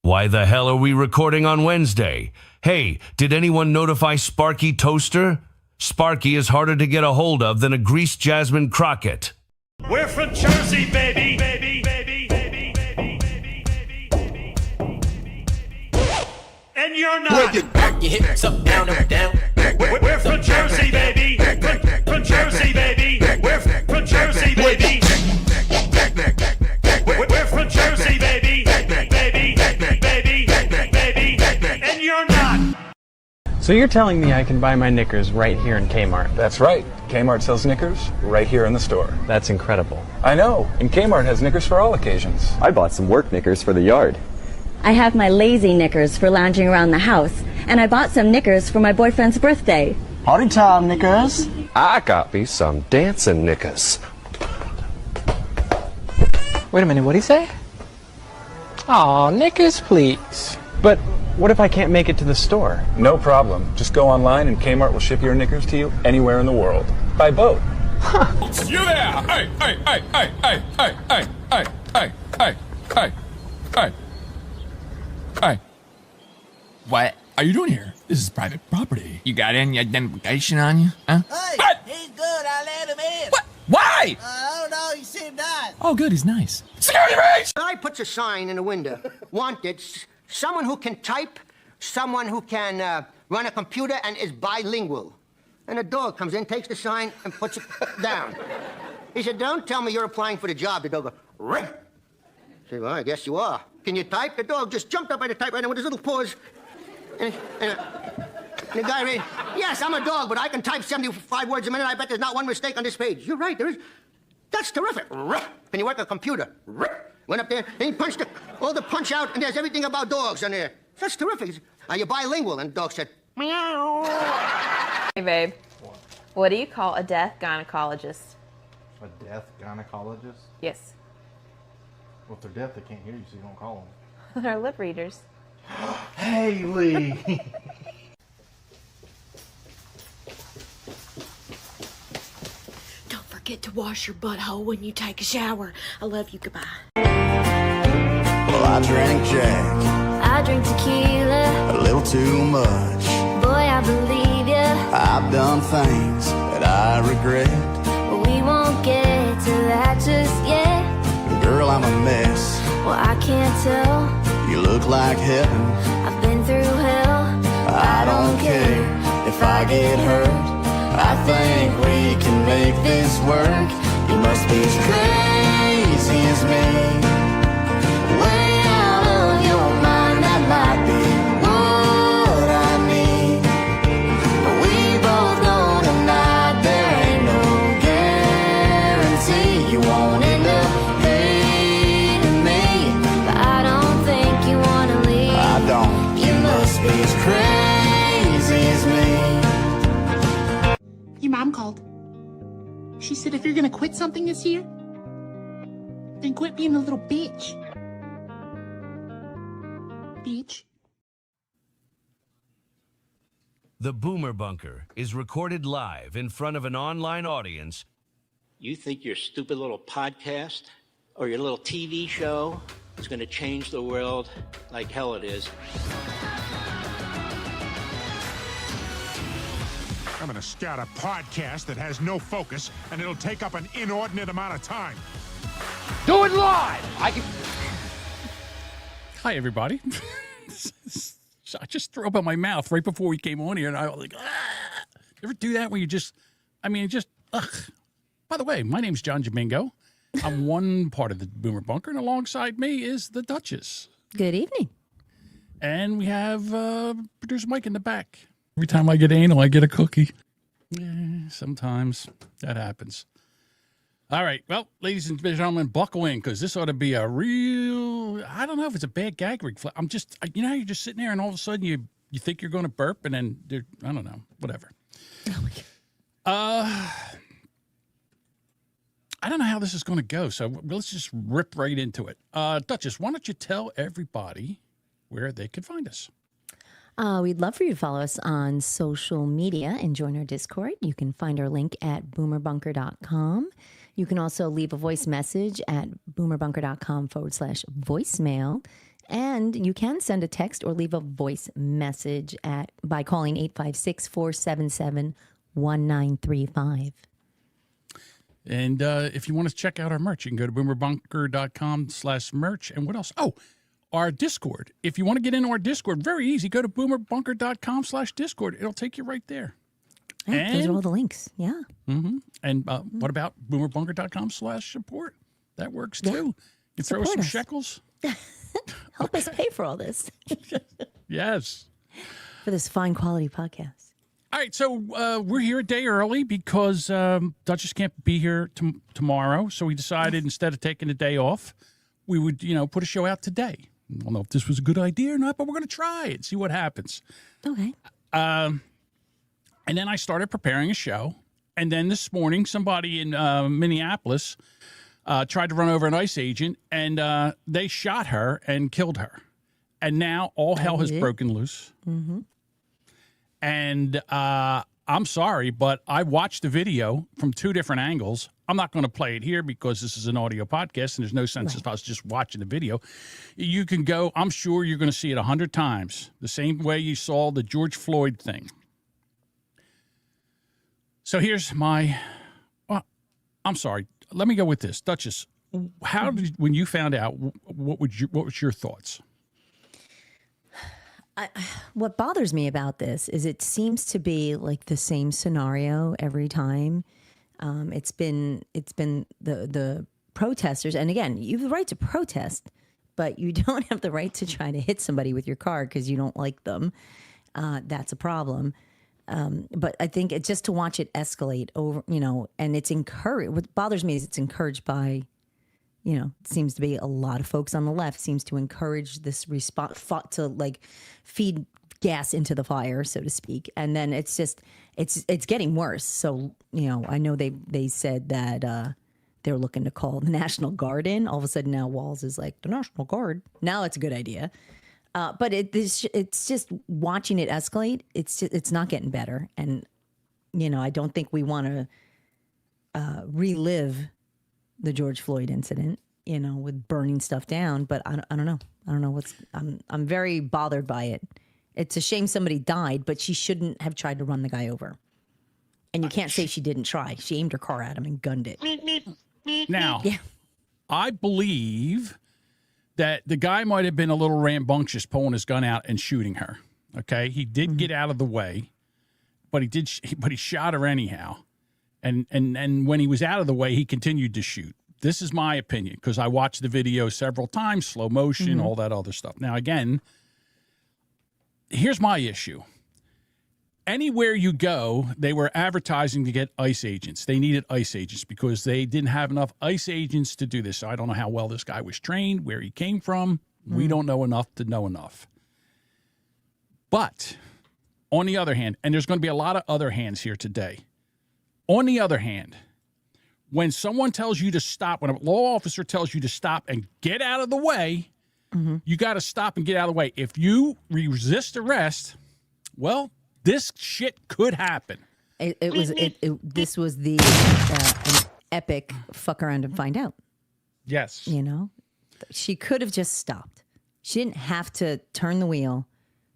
Why the hell are we recording on Wednesday? Hey, did anyone notify Sparky Toaster? Sparky is harder to get a hold of than a greased Jasmine Crockett. We're from Jersey, baby, baby, baby, baby, baby, baby, baby, baby, baby, baby. And you're not. Back your hips up, down, up, down. We're from Jersey, baby. From Jersey, baby. We're from Jersey, baby. We're from Jersey, baby. Baby, baby, baby, and you're not. So you're telling me I can buy my knickers right here in Kmart? That's right. Kmart sells knickers right here in the store. That's incredible. I know. And Kmart has knickers for all occasions. I bought some work knickers for the yard. I have my lazy knickers for lounging around the house, and I bought some knickers for my boyfriend's birthday. Party time, knickers. I got me some dancing knickers. Wait a minute, what'd he say? Aw, knickers, please. But what if I can't make it to the store? No problem. Just go online and Kmart will ship your knickers to you anywhere in the world. By boat. You there! Hey, hey, hey, hey, hey, hey, hey, hey, hey, hey, hey, hey, hey. What are you doing here? This is private property. You got any identification on you? Huh? Hey, What? he's good. I let him in. What? Why? I don't know. He seemed nice. Oh, good. He's nice. Security breach! Guy puts a sign in the window. Wanted, someone who can type, someone who can run a computer and is bilingual. And a dog comes in, takes the sign, and puts it down. He said, "Don't tell me you're applying for the job." The dog goes, "Rick." I said, "Well, I guess you are. Can you type?" The dog just jumped up by the typewriter with his little paws. And the guy read, "Yes, I'm a dog, but I can type 75 words a minute. I bet there's not one mistake on this page." "You're right, there is." "That's terrific." "Can you work a computer?" Went up there, and he punched all the punch out, and there's everything about dogs on there. "That's terrific." He said, "Are you bilingual?" And the dog said, "Meow." Hey, babe. What do you call a deaf gynecologist? A deaf gynecologist? Yes. Well, if they're deaf, they can't hear you, so you don't call them. They're lip readers. Haley! Don't forget to wash your butthole when you take a shower. I love you. Goodbye. Well, I drank Jack. I drink tequila. A little too much. Boy, I believe ya. I've done things that I regret. But we won't get to that just yet. Girl, I'm a mess. Well, I can't tell. You look like heaven. I've been through hell. I don't care if I get hurt. I think we can make this work. You must be as crazy as me. Way out of your mind, that might be what I need. But we both know tonight there ain't no guarantee you won't end up hating me. But I don't think you wanna leave. I don't. You must be as crazy as me. Your mom called. She said if you're gonna quit something this year, then quit being a little bitch. Bitch. The Boomer Bunker is recorded live in front of an online audience. You think your stupid little podcast or your little TV show is going to change the world like hell it is? I'm going to start a podcast that has no focus, and it'll take up an inordinate amount of time. Do it live! Hi, everybody. I just threw up in my mouth right before we came on here, and I was like, ah! You ever do that where you just, ugh. By the way, my name's John Jamingo. I'm one part of the Boomer Bunker, and alongside me is the Duchess. Good evening. And we have producer Mike in the back. Every time I get anal, I get a cookie. Yeah, sometimes that happens. All right. Well, ladies and gentlemen, buckle in, because this ought to be a real, I don't know if it's a bad gag reflex. I'm just, you know how you're just sitting there and all of a sudden you think you're going to burp and then, I don't know, whatever. Oh my God. I don't know how this is going to go, so let's just rip right into it. Duchess, why don't you tell everybody where they can find us? We'd love for you to follow us on social media and join our Discord. You can find our link at boomerbunker.com. You can also leave a voice message at boomerbunker.com/voicemail. And you can send a text or leave a voice message by calling 856-477-1935. And if you want to check out our merch, you can go to boomerbunker.com/merch. And what else? Oh, our Discord. If you want to get into our Discord, very easy. Go to boomerbunker.com/Discord. It'll take you right there. Yeah, those are all the links. Yeah. Mm-hmm. And what about boomerbunker.com/support? That works too. You throw us some shekels. Help us pay for all this. Yes. For this fine quality podcast. All right, so we're here a day early because Duchess can't be here tomorrow. So we decided instead of taking a day off, we would, put a show out today. I don't know if this was a good idea or not, but we're going to try it, see what happens. Okay. And then I started preparing a show. And then this morning, somebody in Minneapolis tried to run over an ICE agent, and they shot her and killed her. And now all hell has broken loose. Mm-hmm. And I'm sorry, but I watched the video from two different angles. I'm not going to play it here because this is an audio podcast, and there's no sense if I was just watching the video. You can go, I'm sure you're going to see it 100 times, the same way you saw the George Floyd thing. So here's my, I'm sorry. Let me go with this. Duchess, how did, when you found out, what was your thoughts? What bothers me about this is it seems to be like the same scenario every time. It's been the protesters, and again, you have the right to protest, but you don't have the right to try to hit somebody with your car because you don't like them. That's a problem. But I think it's just to watch it escalate over, and it's encouraged. What bothers me is it's encouraged by, it seems to be a lot of folks on the left seems to encourage this response, to like feed gas into the fire, so to speak. And then it's just, it's getting worse. So, I know they said that they're looking to call the National Guard in. All of a sudden now Walls is like, the National Guard. Now it's a good idea. But it's just watching it escalate. It's not getting better. And, I don't think we want to relive the George Floyd incident, with burning stuff down. But I don't know. I don't know I'm very bothered by it. It's a shame somebody died, but she shouldn't have tried to run the guy over. And you can't say she didn't try. She aimed her car at him and gunned it. Now, I believe that the guy might have been a little rambunctious pulling his gun out and shooting her. Okay, he did get out of the way, but he shot her anyhow. And when he was out of the way, he continued to shoot. This is my opinion because I watched the video several times, slow motion, all that other stuff. Now, again, here's my issue. Anywhere you go, they were advertising to get ICE agents. They needed ICE agents because they didn't have enough ICE agents to do this. So I don't know how well this guy was trained, where he came from. We don't know enough to know enough. But on the other hand, and there's going to be a lot of other hands here today. On the other hand, when someone tells you to stop, when a law officer tells you to stop and get out of the way, you got to stop and get out of the way. If you resist arrest, well, this shit could happen. This was the an epic fuck around and find out. Yes. She could have just stopped. She didn't have to turn the wheel.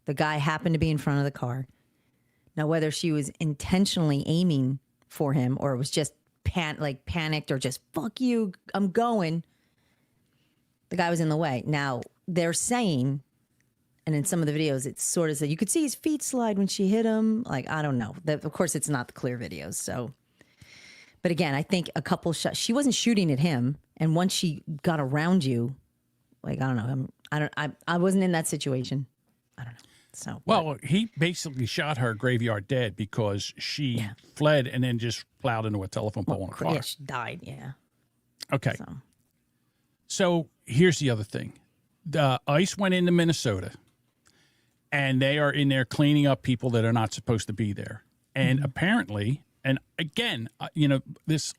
The guy happened to be in front of the car. Now, whether she was intentionally aiming for him or it was just panicked or just fuck you, I'm going. The guy was in the way. Now, they're saying, and in some of the videos, it's sort of you could see his feet slide when she hit him. Like, I don't know. Of course, it's not the clear videos. So, but again, I think a couple shots. She wasn't shooting at him, and once she got around you, like I don't know. I wasn't in that situation. I don't know. So well, he basically shot her graveyard dead because she fled and then just plowed into a telephone pole in a car. Yeah, she died. Yeah. Okay. So here's the other thing. The ICE went into Minnesota, and they are in there cleaning up people that are not supposed to be there. And apparently, and again,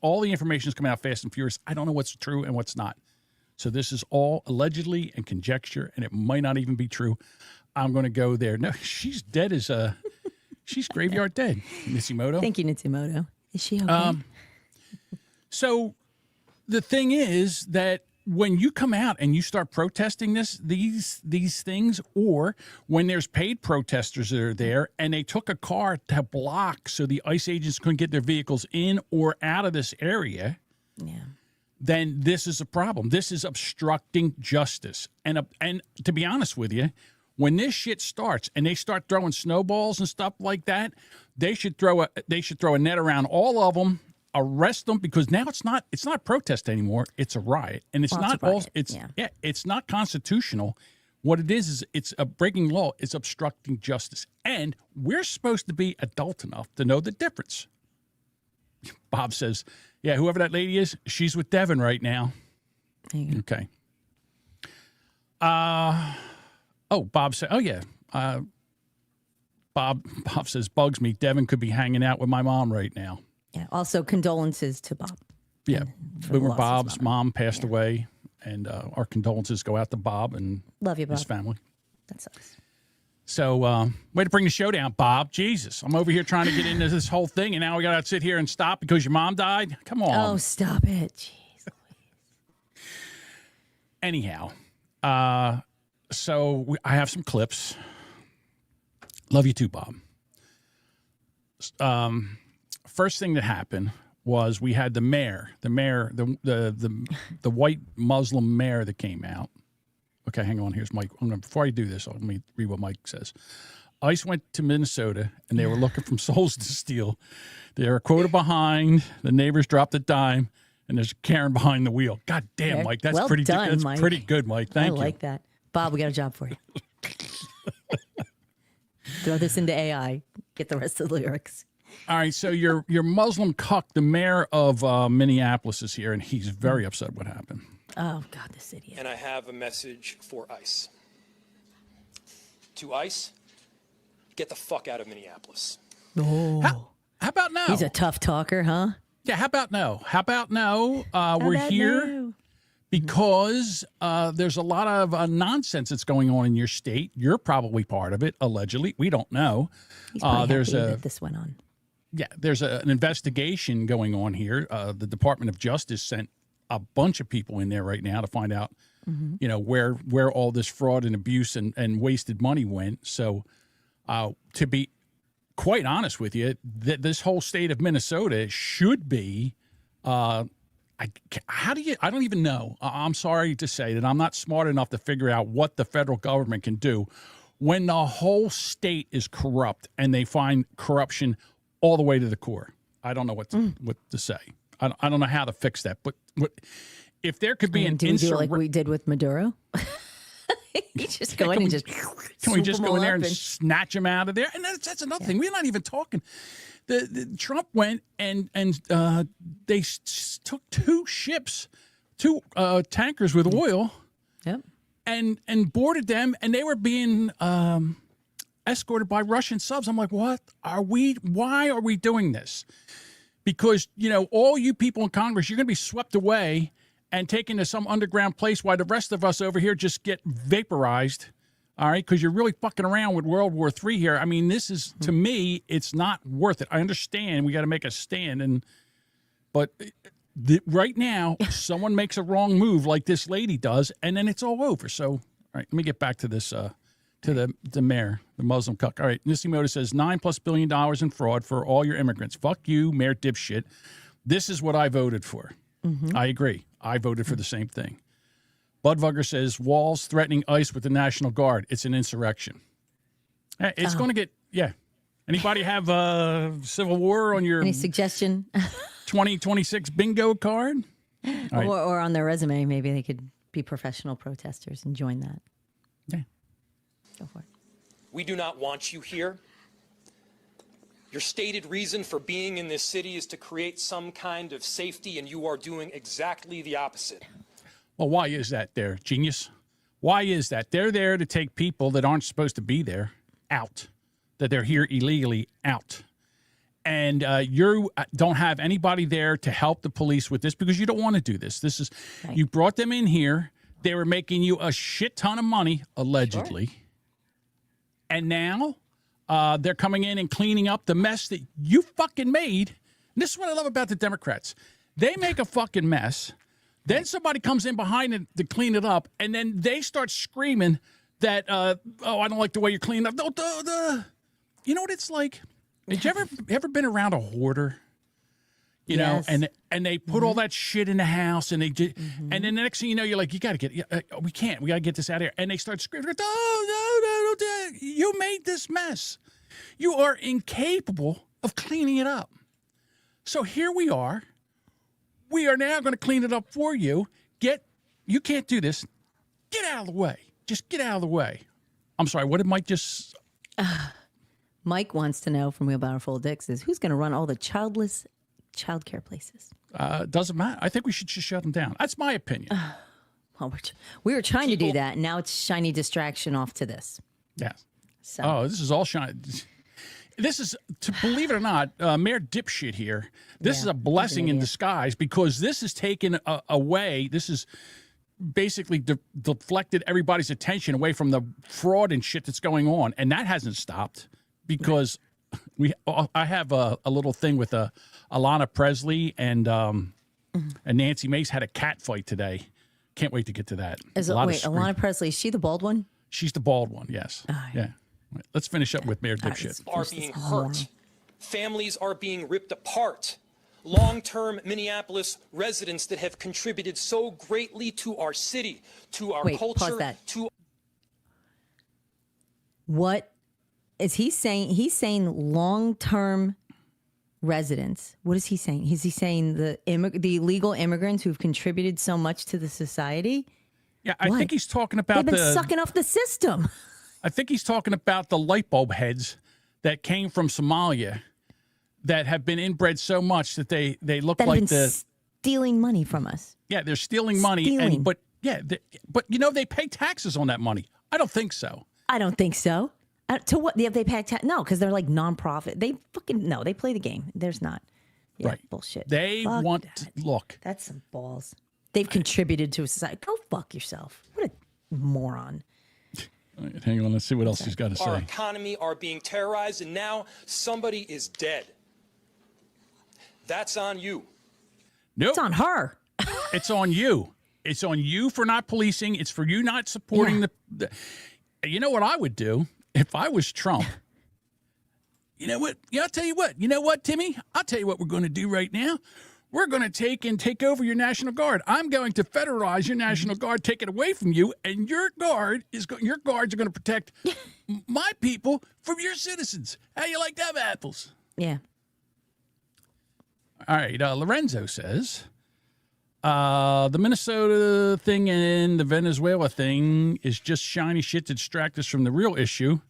all the information is coming out fast and furious. I don't know what's true and what's not. So this is all allegedly and conjecture, and it might not even be true. I'm going to go there. No, she's dead as she's graveyard dead, Nitsimoto. Thank you, Nitsimoto. Is she okay? So the thing is that when you come out and you start protesting these things, or when there's paid protesters that are there and they took a car to block so the ICE agents couldn't get their vehicles in or out of this area, then this is a problem. This is obstructing justice. And to be honest with you, when this shit starts and they start throwing snowballs and stuff like that, they should throw a net around all of them. Arrest them, because now it's not a protest anymore. It's a riot, and it's it's not constitutional. What it is it's a breaking law. It's obstructing justice, and we're supposed to be adult enough to know the difference. Bob says, "Yeah, whoever that lady is, she's with Devin right now." Okay. Bob said, "Oh yeah." Bob says, "Bugs me. Devin could be hanging out with my mom right now." Yeah. Also, condolences to Bob. Yeah. Boomer Bob's mom passed away, and our condolences go out to Bob and love you, Bob. His family. That sucks. So, way to bring the show down, Bob. Jesus, I'm over here trying to get into this whole thing, and now we got to sit here and stop because your mom died? Come on. Oh, stop it. Jeez. Anyhow, so I have some clips. Love you too, Bob. First thing that happened was we had the white Muslim mayor that came out. Okay, hang on. Here's Mike. Before I do this, let me read what Mike says. ICE went to Minnesota, and they were looking for souls to steal. They were a quota behind. The neighbors dropped a dime, and there's a Karen behind the wheel. God damn, Mike. That's well pretty done, That's Mike. pretty good, Mike. Thank you. I like that. Bob, we got a job for you. Throw this into AI. Get the rest of the lyrics. All right, so your Muslim cuck, the mayor of Minneapolis, is here, and he's very upset what happened. Oh, God, this idiot. And I have a message for ICE. To ICE, get the fuck out of Minneapolis. Oh. How about no? He's a tough talker, huh? Yeah, how about no? How about no? We're here because there's a lot of nonsense that's going on in your state. You're probably part of it, allegedly. We don't know. He's probably there's happy that this went on. Yeah, there's an investigation going on here. The Department of Justice sent a bunch of people in there right now to find out, where all this fraud and abuse and wasted money went. So, to be quite honest with you, this whole state of Minnesota should be. I don't even know. I'm sorry to say that I'm not smart enough to figure out what the federal government can do when the whole state is corrupt and they find corruption all the way to the core. I don't know what to say. I don't know how to fix that. But if there could be an do we do like we did with Maduro? You just go in and just can we just go in there and snatch them out of there? And that's another thing. We're not even talking. The Trump went and they took two tankers with oil. Yep. And boarded them, and they were being escorted by Russian subs. I'm like, why are we doing this? Because, all you people in Congress, you're going to be swept away and taken to some underground place while the rest of us over here just get vaporized, all right? Because you're really fucking around with World War III here. I mean, this is, to me, it's not worth it. I understand we got to make a stand, but right now, someone makes a wrong move like this lady does, and then it's all over. So, all right, let me get back to this, to the mayor, the Muslim cuck. All right, Nisimoto says $9+ billion in fraud for all your immigrants. Fuck you, Mayor dipshit. This is what I voted for. Mm-hmm. I agree. I voted for the same thing. Budvugger says walls threatening ICE with the National Guard. It's an insurrection. It's going to get, Anybody have Civil War on your... Any suggestion? 2026 bingo card? Right. Or on their resume, maybe they could be professional protesters and join that. Yeah. Go for it. We do not want you here. Your stated reason for being in this city is to create some kind of safety, and you are doing exactly the opposite. Well, why is that there, genius? Why is that? They're there to take people that aren't supposed to be there out, that they're here illegally out. And you don't have anybody there to help the police with this because you don't want to do this. This is right. You brought them in here. They were making you a shit ton of money, allegedly. Sure. And now they're coming in and cleaning up the mess that you fucking made. And this is what I love about the Democrats. They make a fucking mess. Then somebody comes in behind it to clean it up, and then they start screaming that, I don't like the way you're cleaning up. You know what it's like? Did you ever been around a hoarder? You know, and they put all that shit in the house, and they did, and then the next thing you know, you're like, you got to get, we got to get this out of here, and they start screaming, no, you made this mess. You are incapable of cleaning it up. So here we are. We are now going to clean it up for you. You can't do this. Get out of the way. Just get out of the way. I'm sorry. What did Mike just? Mike wants to know from Wheelbarrow Full of Dicks is who's going to run all the childless childcare places. Doesn't matter. I think we should just shut them down. That's my opinion. Well, we were trying to do that, and now it's shiny distraction off to this. Yeah. So. Oh, this is all shiny. This is, to believe it or not, Mayor Dipshit here. This is a blessing in disguise because this is taken away. This is basically deflected everybody's attention away from the fraud and shit that's going on, and that hasn't stopped because I have a little thing with Alana Presley and Nancy Mace had a cat fight today. Can't wait to get to that. Alana Presley, is she the bald one? She's the bald one, yes. Yeah. Right, let's finish up with Mayor Dipshit. Are being hurt. Families are being ripped apart. Long-term Minneapolis residents that have contributed so greatly to our city, to our culture. Pause that. What is he saying? He's saying long-term residents. What is he saying? Is he saying the illegal immigrants who've contributed so much to the society? Yeah, I think he's talking about they've been sucking off the system. I think he's talking about the light bulb heads that came from Somalia that have been inbred so much that they look like stealing money from us. Yeah, they're stealing money. But you know, they pay taxes on that money. I don't think so. I don't think so. To what? They pay tax? No, because they're like nonprofit. They they play the game. There's not. Yeah, right. Bullshit. They want look. That's some balls. They've contributed to a society. Go fuck yourself. What a moron. Hang on, let's see what else he's got to say. Our economy are being terrorized, and now somebody is dead. That's on you. Nope. It's on her. It's on you. It's on you for not policing. It's for you not supporting the. You know what I would do if I was Trump? You know what? Yeah, I'll tell you what. You know what, Timmy? I'll tell you what we're going to do right now. We're going to take over your National Guard. I'm going to federalize your National Guard, take it away from you, and your guards are going to protect my people from your citizens. How you like them apples? Yeah. All right. Lorenzo says the Minnesota thing and the Venezuela thing is just shiny shit to distract us from the real issue.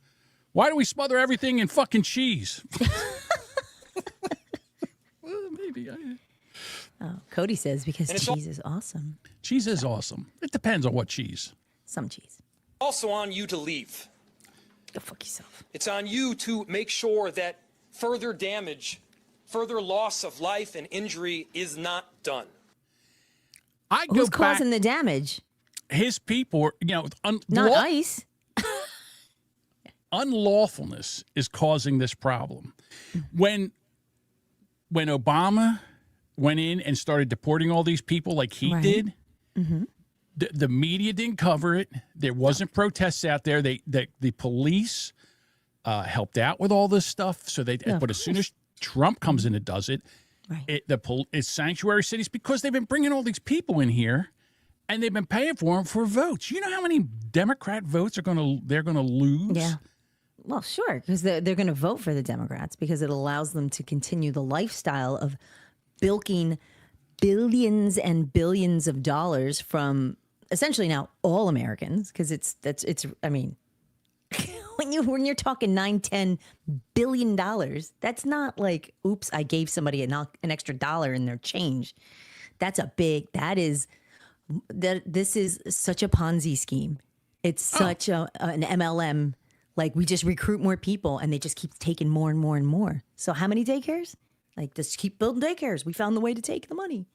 Why do we smother everything in fucking cheese? Well, maybe. Cody says because cheese is awesome. Cheese is awesome. It depends on what cheese. Some cheese. Also on you to leave. Go fuck yourself. It's on you to make sure that further damage, further loss of life and injury is not done. Who's causing the damage? His people, you know, not ICE. Unlawfulness is causing this problem. When Obama went in and started deporting all these people like he did, the media didn't cover it. There wasn't protests out there. The police helped out with all this stuff. So but as soon as Trump comes in and does it, it's sanctuary cities because they've been bringing all these people in here, and they've been paying for them for votes. You know how many Democrat votes they're going to lose? Yeah. Well, sure, because they're going to vote for the Democrats because it allows them to continue the lifestyle of bilking billions and billions of dollars from essentially now all Americans, because it's I mean, when you're talking $9-10 billion, that's not like, oops, I gave somebody an extra dollar in their change. This is such a Ponzi scheme. It's such an MLM. Like, we just recruit more people and they just keep taking more and more and more. So how many daycares? Like, just keep building daycares. We found the way to take the money.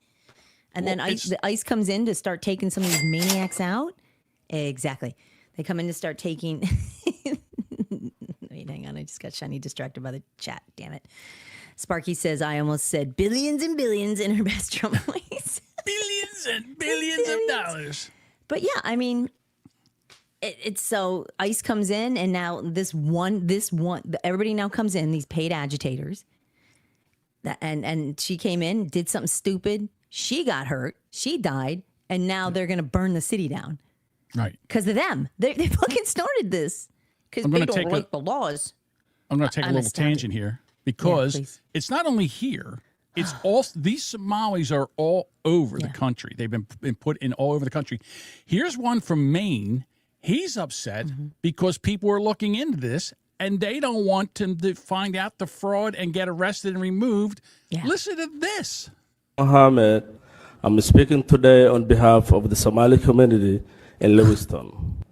And then the ICE comes in to start taking some of these maniacs out. Exactly. They come in to start taking... Wait, hang on. I just got shiny distracted by the chat. Damn it. Sparky says, I almost said billions and billions in her best Trump voice. Billions and billions of dollars. But yeah, I mean, it's so ICE comes in, and now this one, everybody now comes in, these paid agitators. And she came in, did something stupid. She got hurt. She died. And now they're going to burn the city down. Right. Because of them. They fucking started this. Because they don't like the laws. I'm going to take a little tangent here because it's not only here. It's all these Somalis are all over the country. They've been put in all over the country. Here's one from Maine. He's upset because people are looking into this and they don't want him to find out the fraud and get arrested and removed. Yeah. Listen to this. Mohammed, I'm speaking today on behalf of the Somali community in Lewiston.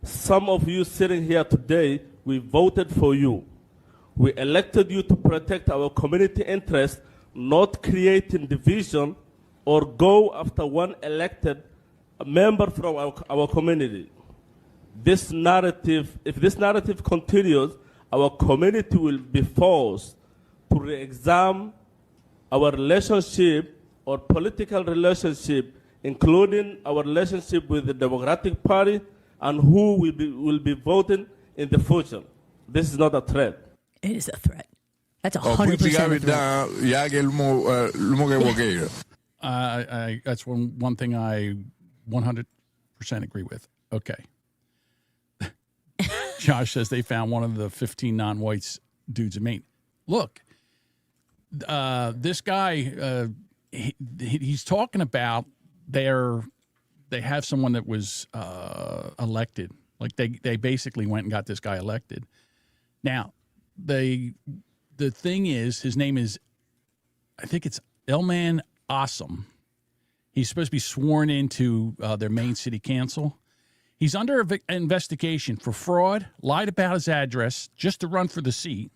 Some of you sitting here today, we voted for you. We elected you to protect our community interest, not creating division or go after one elected member from our community. If this narrative continues, our community will be forced to re-examine our relationship or political relationship, including our relationship with the Democratic Party and who will be voting in the future. This is not a threat. It is a threat. That's 100% a threat. That's one thing I 100% agree with. Okay. Josh says they found one of the 15 non-whites dudes in Maine. Look, this guy, he's talking about they have someone that was elected. Like they basically went and got this guy elected. Now, the thing is, his name is, I think it's Ilman Awesome. He's supposed to be sworn into their Maine City Council. He's under investigation for fraud, lied about his address just to run for the seat.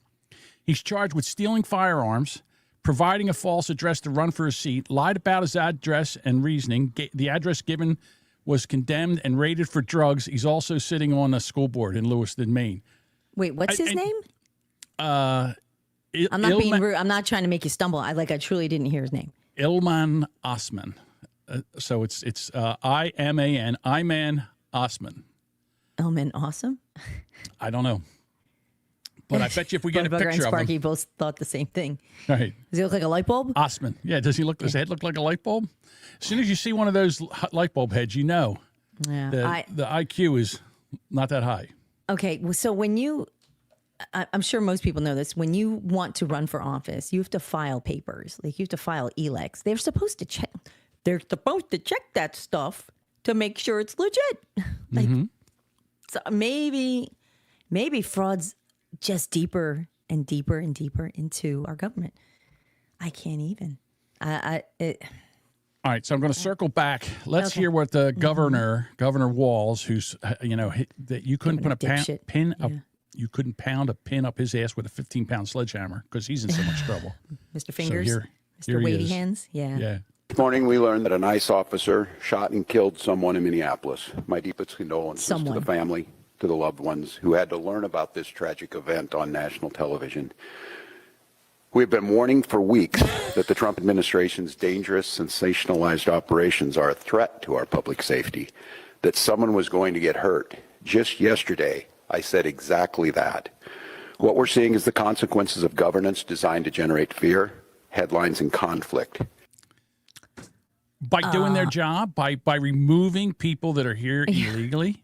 He's charged with stealing firearms, providing a false address to run for a seat, lied about his address and reasoning. The address given was condemned and rated for drugs. He's also sitting on a school board in Lewiston, Maine. Wait, what's his name? I'm not being rude. I'm not trying to make you stumble. I truly didn't hear his name. Ilman Osman. So it's I-M-A-N, Iman Osman. Ilman Awesome? I don't know. But I bet you if we get a picture and of Sparky him. both thought the same thing. Right. Does he look like a light bulb? Osman. Yeah, does his head look like a light bulb? As soon as you see one of those light bulb heads, you know the IQ is not that high. Okay, well, so when you, I'm sure most people know this, when you want to run for office, you have to file papers. Like you have to file ELECs. They're supposed to check that stuff to make sure it's legit. So maybe fraud's just deeper and deeper and deeper into our government. I can't even. All right, so I'm going to circle back. Let's hear what the Governor Walz, who's that you couldn't put a pin up. You couldn't pound a pin up his ass with a 15-pound sledgehammer because he's in so much trouble. Mr. Fingers, so Mr. Weighty Hands, yeah. This morning, we learned that an ICE officer shot and killed someone in Minneapolis. My deepest condolences to the family, to the loved ones who had to learn about this tragic event on national television. We've been warning for weeks that the Trump administration's dangerous, sensationalized operations are a threat to our public safety, that someone was going to get hurt. Just yesterday, I said exactly that. What we're seeing is the consequences of governance designed to generate fear, headlines, and conflict. By doing their job, by removing people that are here illegally,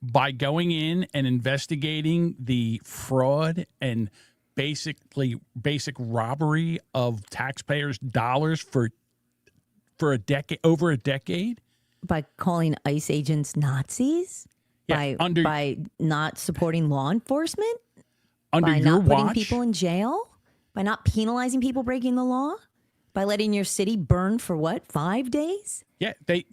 by going in and investigating the fraud and basic robbery of taxpayers' dollars for over a decade. By calling ICE agents Nazis? Yeah, by not supporting law enforcement? Under by your not putting watch? people in jail? By not penalizing people breaking the law? By letting your city burn for what, 5 days? Yeah, they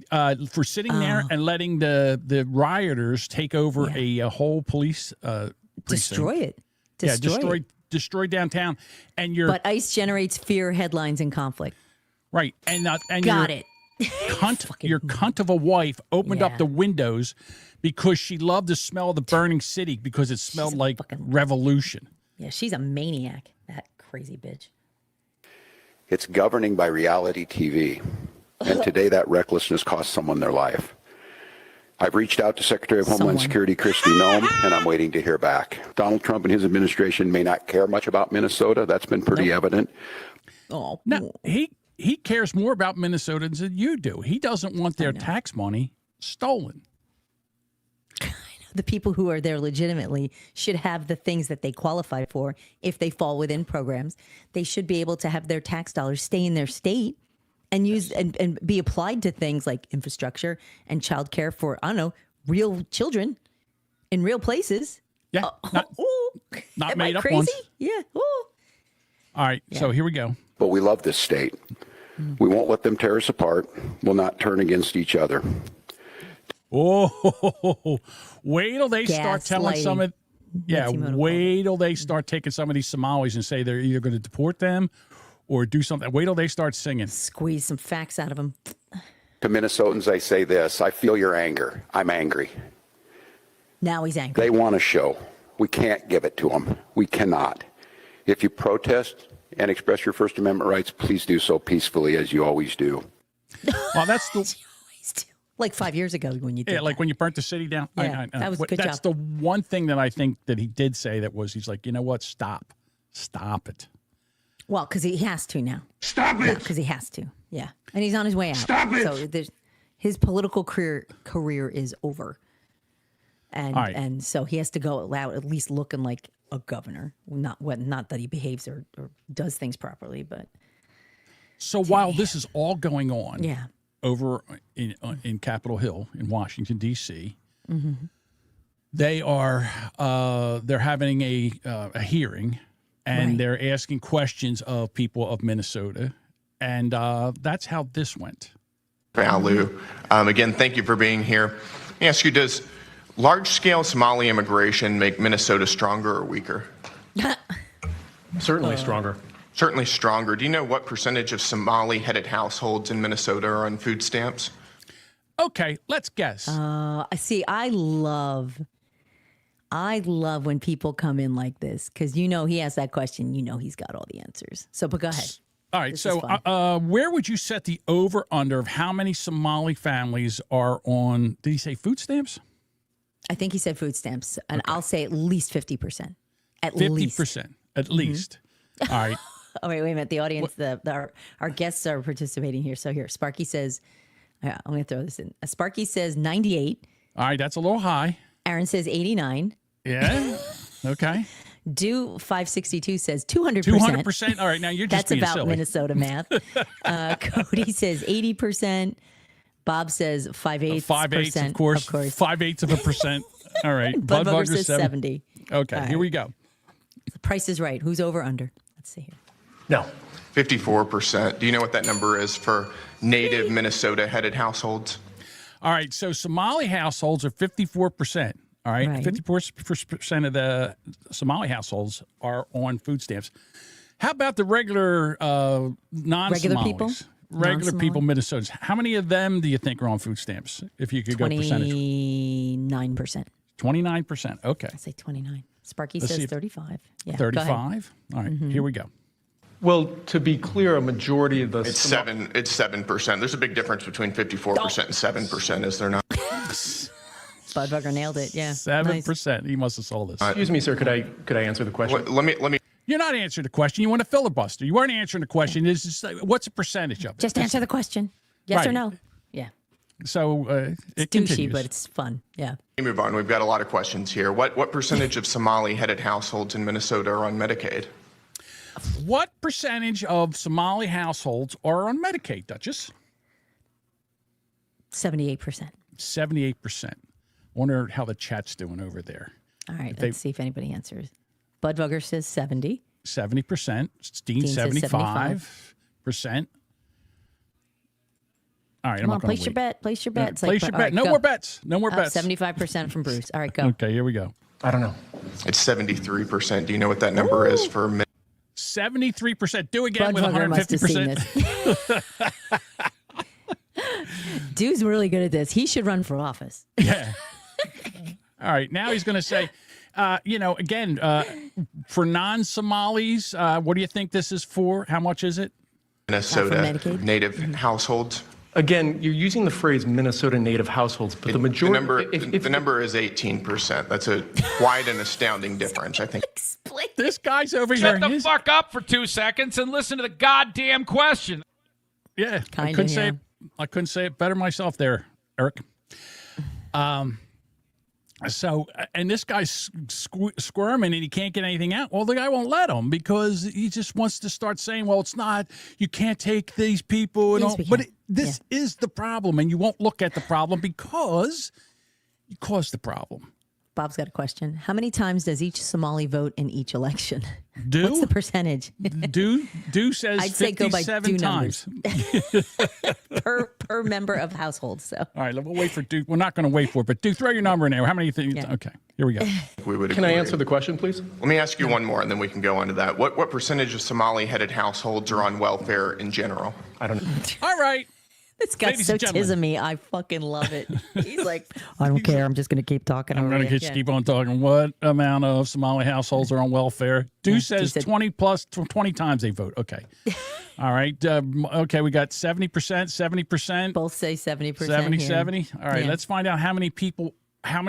for sitting there and letting the rioters take over a whole police precinct. Destroy it. Destroy downtown. But ICE generates fear, headlines, and conflict. Right, and got it. Your cunt of a wife opened up the windows because she loved the smell of the burning city because it smelled like revolution. Yeah, she's a maniac, that crazy bitch. It's governing by reality TV. And today that recklessness cost someone their life. I've reached out to Secretary of Homeland Security Kristi Noem, and I'm waiting to hear back. Donald Trump and his administration may not care much about Minnesota. That's been pretty evident. Oh, no, he cares more about Minnesotans than you do. He doesn't want their tax money stolen. The people who are there legitimately should have the things that they qualify for if they fall within programs. They should be able to have their tax dollars stay in their state and use and be applied to things like infrastructure and childcare for, I don't know, real children in real places. Yeah. Not made up crazy? ones. Yeah. Ooh. All right. So here we go. But we love this state. We won't let them tear us apart. We'll not turn against each other. Oh, wait till they start telling some of, That's wait till they start taking some of these Somalis and say they're either going to deport them or do something. Wait till they start singing. Squeeze some facts out of them. To Minnesotans, I say this. I feel your anger. I'm angry. Now he's angry. They want a show. We can't give it to them. We cannot. If you protest and express your First Amendment rights, please do so peacefully, as you always do. Well, that's the... Like 5 years ago when you did like when you burnt the city down. Yeah, that was a good That's job. the one thing that I think that he did say that was, he's like, you know what? Stop it. Well, because he has to now. Stop it! Because he has to. Yeah. And he's on his way out. Stop it! So his political career is over. And All right. and so he has to go out at least looking like a governor. Not that he behaves or does things properly, but. So while this is all going on. Yeah. Over in Capitol Hill in Washington, D.C., Mm-hmm. they are they're having a hearing, and they're asking questions of people of Minnesota, and that's how this went. Alu, again, thank you for being here. Let me ask you, does large-scale Somali immigration make Minnesota stronger or weaker? Certainly stronger. Certainly stronger. Do you know what percentage of Somali-headed households in Minnesota are on food stamps? Okay, let's guess. I see. I love when people come in like this because he asks that question. He's got all the answers. So, but go ahead. All right. This So, is fun. where would you set the over/under of how many Somali families are on? Did he say food stamps? I think he said food stamps, and I'll say at least 50%. At 50%, at least. All right. Oh, wait a minute. The audience, our guests are participating here. So here, Sparky says, I'm going to throw this in. Sparky says 98. All right, that's a little high. Aaron says 89. Yeah. Okay. Do 562 says 200%. 200%. All right, now you're just That's being about silly. Minnesota math. Cody says 80%. Bob says 5/8. 5/8, of course. 5/8%. All right. Budbugger says 70. Okay, All here right. we go. Price is right. Who's over under? Let's see here. No. 54%. Do you know what that number is for native Minnesota-headed households? All right, so Somali households are 54%. All right, 54% of the Somali households are on food stamps. How about the regular non-Somalis? people? Regular Non-Somali? people, Minnesotans. How many of them do you think are on food stamps? If you could go percentage. 29%. 29%. Okay. I say 29. Sparky Let's see says if- 35. Yeah, go ahead. 35. All right, here we go. Well, to be clear, a majority of the It's 7%. There's a big difference between 54% and 7%, is there not? Budbugger nailed it. Yeah. 7%. He must have sold us. Excuse me, sir. Could I answer the question? Let me. You're not answering the question. You want to filibuster. You weren't answering the question. It's just, what's the percentage of it? Just answer the question. Yes or Right. no? Yeah. So it It's douchey, continues. but it's fun. Yeah. Let me move on. We've got a lot of questions here. What percentage of Somali-headed households in Minnesota are on Medicaid? What percentage of Somali households are on Medicaid, Duchess? 78%. 78%. Wonder how the chat's doing over there. All right. If they- Let's see if anybody answers. Budbugger says 70. 70%. Dean, Dean says 75%. All right, Come I'm on, not going place your bet. Place your bet. It's Place like, your all bet. right, No go. more bets. No more bets. 75% from Bruce. All right, go. Okay, here we go. I don't know. It's 73%. Do you know what that number is for 73%. Do again with Budbugger must have seen 150%. this. Dude's really good at this. He should run for office. Yeah. All right. Now he's going to say, again, for non-Somalis, what do you think this is for? How much is it? Minnesota Medicaid? native households? Again, you're using the phrase Minnesota native households, but the majority... The number is 18%. That's a quite an astounding difference, I think. This guy's over Shut here. the fuck up for 2 seconds and listen to the goddamn question. Yeah, I Kinda, couldn't say it better myself there, Eric. So, and this guy's squirming and he can't get anything out. Well, the guy won't let him because he just wants to start saying, well, it's not, you can't take these people. And Yes, all. we But can. this is the problem, and you won't look at the problem because you caused the problem. Bob's got a question. How many times does each Somali vote in each election? Do? What's the percentage? Do says I'd say go by 57 do times. per member of household. So All right, we'll wait for Duke. We're not going to wait for it, but Duke, throw your number in there. How many think? Yeah. Okay, here we go. We would Can I agree. answer the question, please? Let me ask you one more, and then we can go on to that. What percentage of Somali-headed households are on welfare in general? I don't know. All right. this guy's Ladies so and gentlemen. tismy. I fucking love it. He's like, I don't care. I'm just going to keep talking. I'm over going you." to keep on talking. What amount of Somali households are on welfare? Duke says said- 20 plus 20 times they vote. Okay. All right. Okay, we got 70%, 70%. Both say 70%. 70, here. 70. All right, Yeah. let's find out how many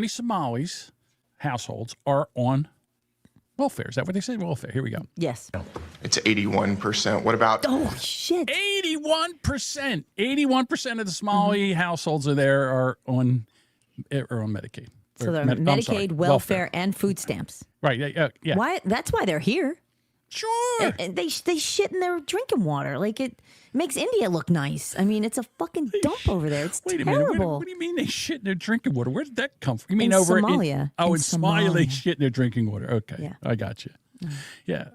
Somalis households are on welfare. Is that what they said? Welfare. Here we go. Yes. It's 81%. What about Oh, shit. 81%. 81% of the Somali households are on Medicaid. So Or they're I'm sorry, Medicaid, welfare, and food stamps. Right. Yeah. Why? That's why they're here. Sure. And they shit in their drinking water. Like it makes India look nice. I mean, it's a fucking dump over there. It's Wait a terrible. minute. What do you mean they shit in their drinking water? Where did that come from? You mean In over Somalia. in In Somalia they Somalia. shit in their drinking water. Okay. Yeah. I got you. Yeah.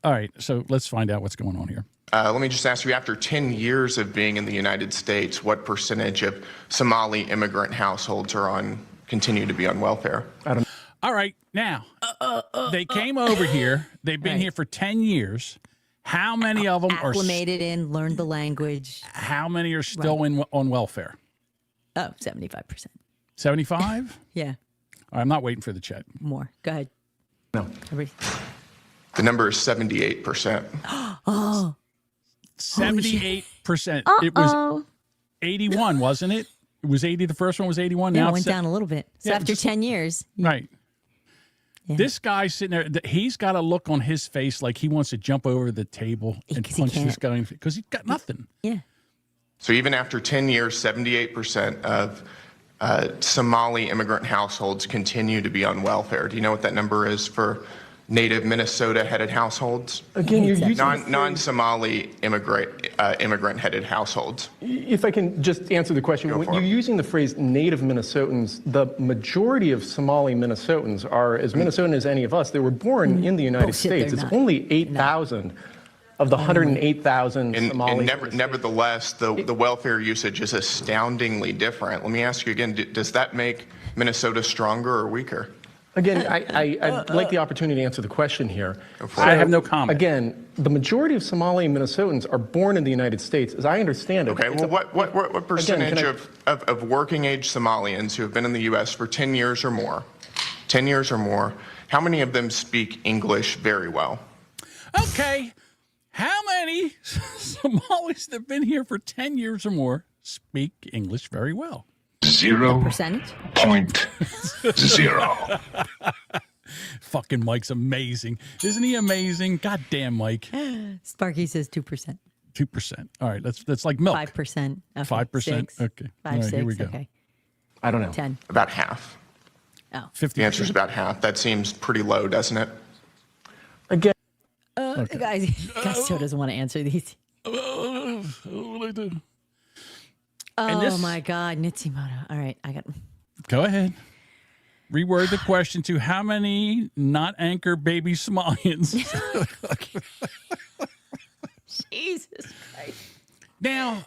All right. So let's find out what's going on here. let me just ask you, after 10 years of being in the United States, what percentage of Somali immigrant households continue to be on welfare? I don't. All right. Now, they came over here. They've been here for 10 years. How many of them acclimated in, learned the language? How many are still on welfare? Oh, 75%. 75? Yeah. All right, I'm not waiting for the chat. More. Go ahead. No. The number is 78%. Oh. 78%. It was 81, wasn't it? It was 80. The first one was 81. Yeah, Now it went it's down a little bit. So Yeah, after just- 10 years. right. Yeah. This guy sitting there, he's got a look on his face like he wants to jump over the table and 'Cause he punch this can't. guy because he's got nothing. Yeah. So even after 10 years, 78% of Somali immigrant households continue to be on welfare. Do you know what that number is for native Minnesota-headed households? Again, you're using non-Somali immigrant-headed households. If I can just answer the question, when you're using the phrase native Minnesotans, the majority of Somali Minnesotans are as Minnesotan as any of us. They were born in the United Bullshit, States. they're It's not. only 8,000 of the 108,000 Somali. Nevertheless, the welfare usage is astoundingly different. Let me ask you again, does that make Minnesota stronger or weaker? Again, I'd like the opportunity to answer the question here. I have no comment. Again, the majority of Somali Minnesotans are born in the United States, as I understand it. Okay, well, what percentage of working-age Somalians who have been in the U.S. for 10 years or more, how many of them speak English very well? Okay. How many Somalis that have been here for 10 years or more speak English very well? 0.0. Fucking Mike's amazing. Isn't he amazing? Goddamn, Mike. Sparky says 2%. 2%. All right, that's like milk. 5%. Okay. 5%. 6. Okay. 5, All right, 6. here we go. Okay. I don't know. 10. About half. Oh. 50%. The answer is about half. That seems pretty low, doesn't it? Again. Guys still doesn't want to answer these. And Oh this- my God, Nitsimoto. All right, I got. Go ahead. Reword the question to how many not anchor baby Somalians? Jesus Christ. Now,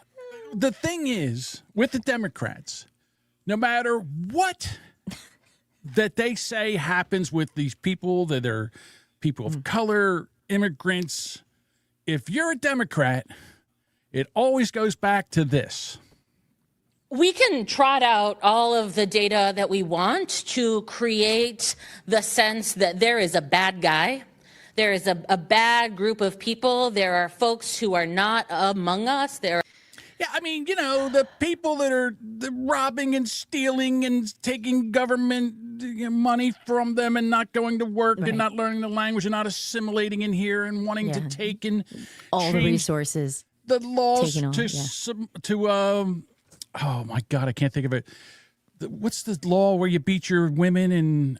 the thing is, with the Democrats, no matter what that they say happens with these people that are people of color, immigrants, if you're a Democrat, it always goes back to this. We can trot out all of the data that we want to create the sense that there is a bad guy. There is a bad group of people. There are folks who are not among us. Yeah, I mean, the people that are robbing and stealing and taking government money from them and not going to work and not learning the language and not assimilating in here and wanting to take in all the resources, the laws to oh my God, I can't think of it. What's the law where you beat your women and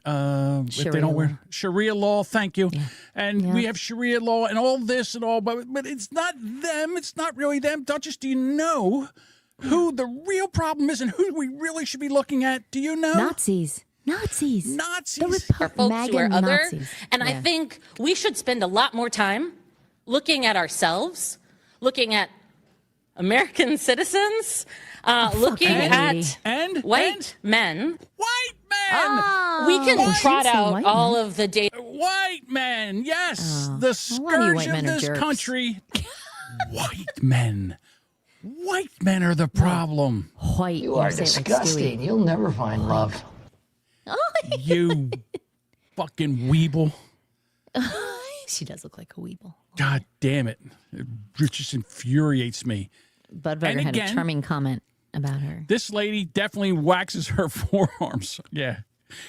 if they don't wear Sharia law? Thank you. Yeah. And we have Sharia law and all this and all, but it's not them. It's not really them. Duchess, do you know who the real problem is and who we really should be looking at? Do you know? Nazis. Or folks who are other. Nazis. And I think we should spend a lot more time looking at ourselves, looking at American citizens, looking at white men. White men! We can trot out all of the data. White men, yes. The scourge of this country. White men. White men are the problem. White. You are disgusting. You'll never find love. You fucking weeble. She does look like a weeble. God damn it. It just infuriates me. Budweiser had a charming comment about her. This lady definitely waxes her forearms. Yeah.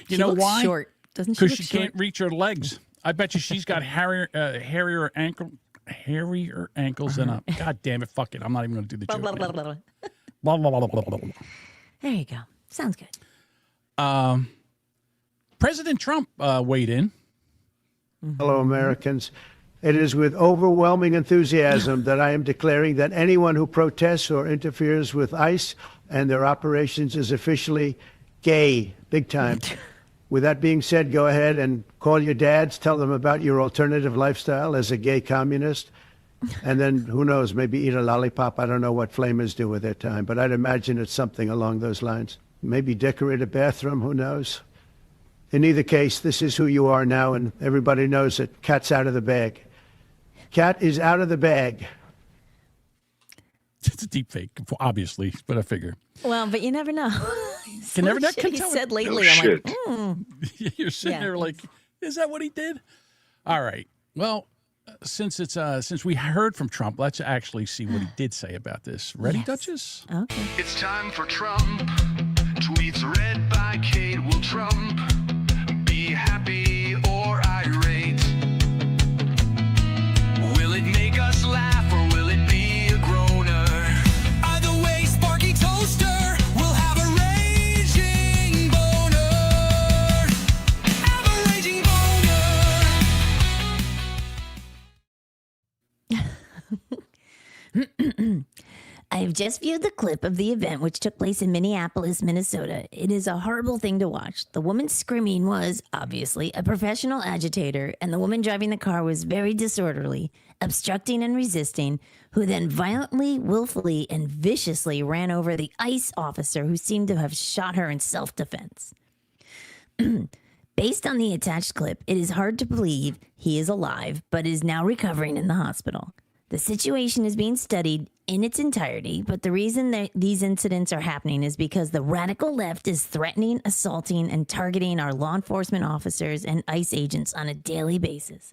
You know looks why? Short. Doesn't she? Because Look she can't reach her legs. I bet you she's got hairier ankles than a... God damn it. Fuck it. I'm not even going to do the joke. Blah, blah, blah, blah, blah. There you go. Sounds good. President Trump weighed in. Hello, Americans. It is with overwhelming enthusiasm that I am declaring that anyone who protests or interferes with ICE and their operations is officially gay, big time. With that being said, go ahead and call your dads, tell them about your alternative lifestyle as a gay communist, and then, who knows, maybe eat a lollipop. I don't know what flamers do with their time, but I'd imagine it's something along those lines. Maybe decorate a bathroom, who knows? In either case, this is who you are now, and everybody knows it. Cat's out of the bag. Cat is out of the bag. It's a deep fake, obviously, but I figure. Well, but you never know. You never know. He said lately, I'm like, You're sitting there like, is that what he did? All right. Well, since we heard from Trump, let's actually see what he did say about this. Ready, Duchess? Okay. It's time for Trump. Tweets read by Kate. Will Trump be happy or irate? Will it make us laugh or will it be a groaner? Either way, Sparky Toaster will have a raging boner. Have a raging boner. I've just viewed the clip of the event which took place in Minneapolis, Minnesota. It is a horrible thing to watch. The woman screaming was, obviously, a professional agitator, and the woman driving the car was very disorderly, obstructing and resisting, who then violently, willfully, and viciously ran over the ICE officer who seemed to have shot her in self-defense. Based on the attached clip, it is hard to believe he is alive, but is now recovering in the hospital. The situation is being studied in its entirety, but the reason that these incidents are happening is because the radical left is threatening, assaulting, and targeting our law enforcement officers and ICE agents on a daily basis.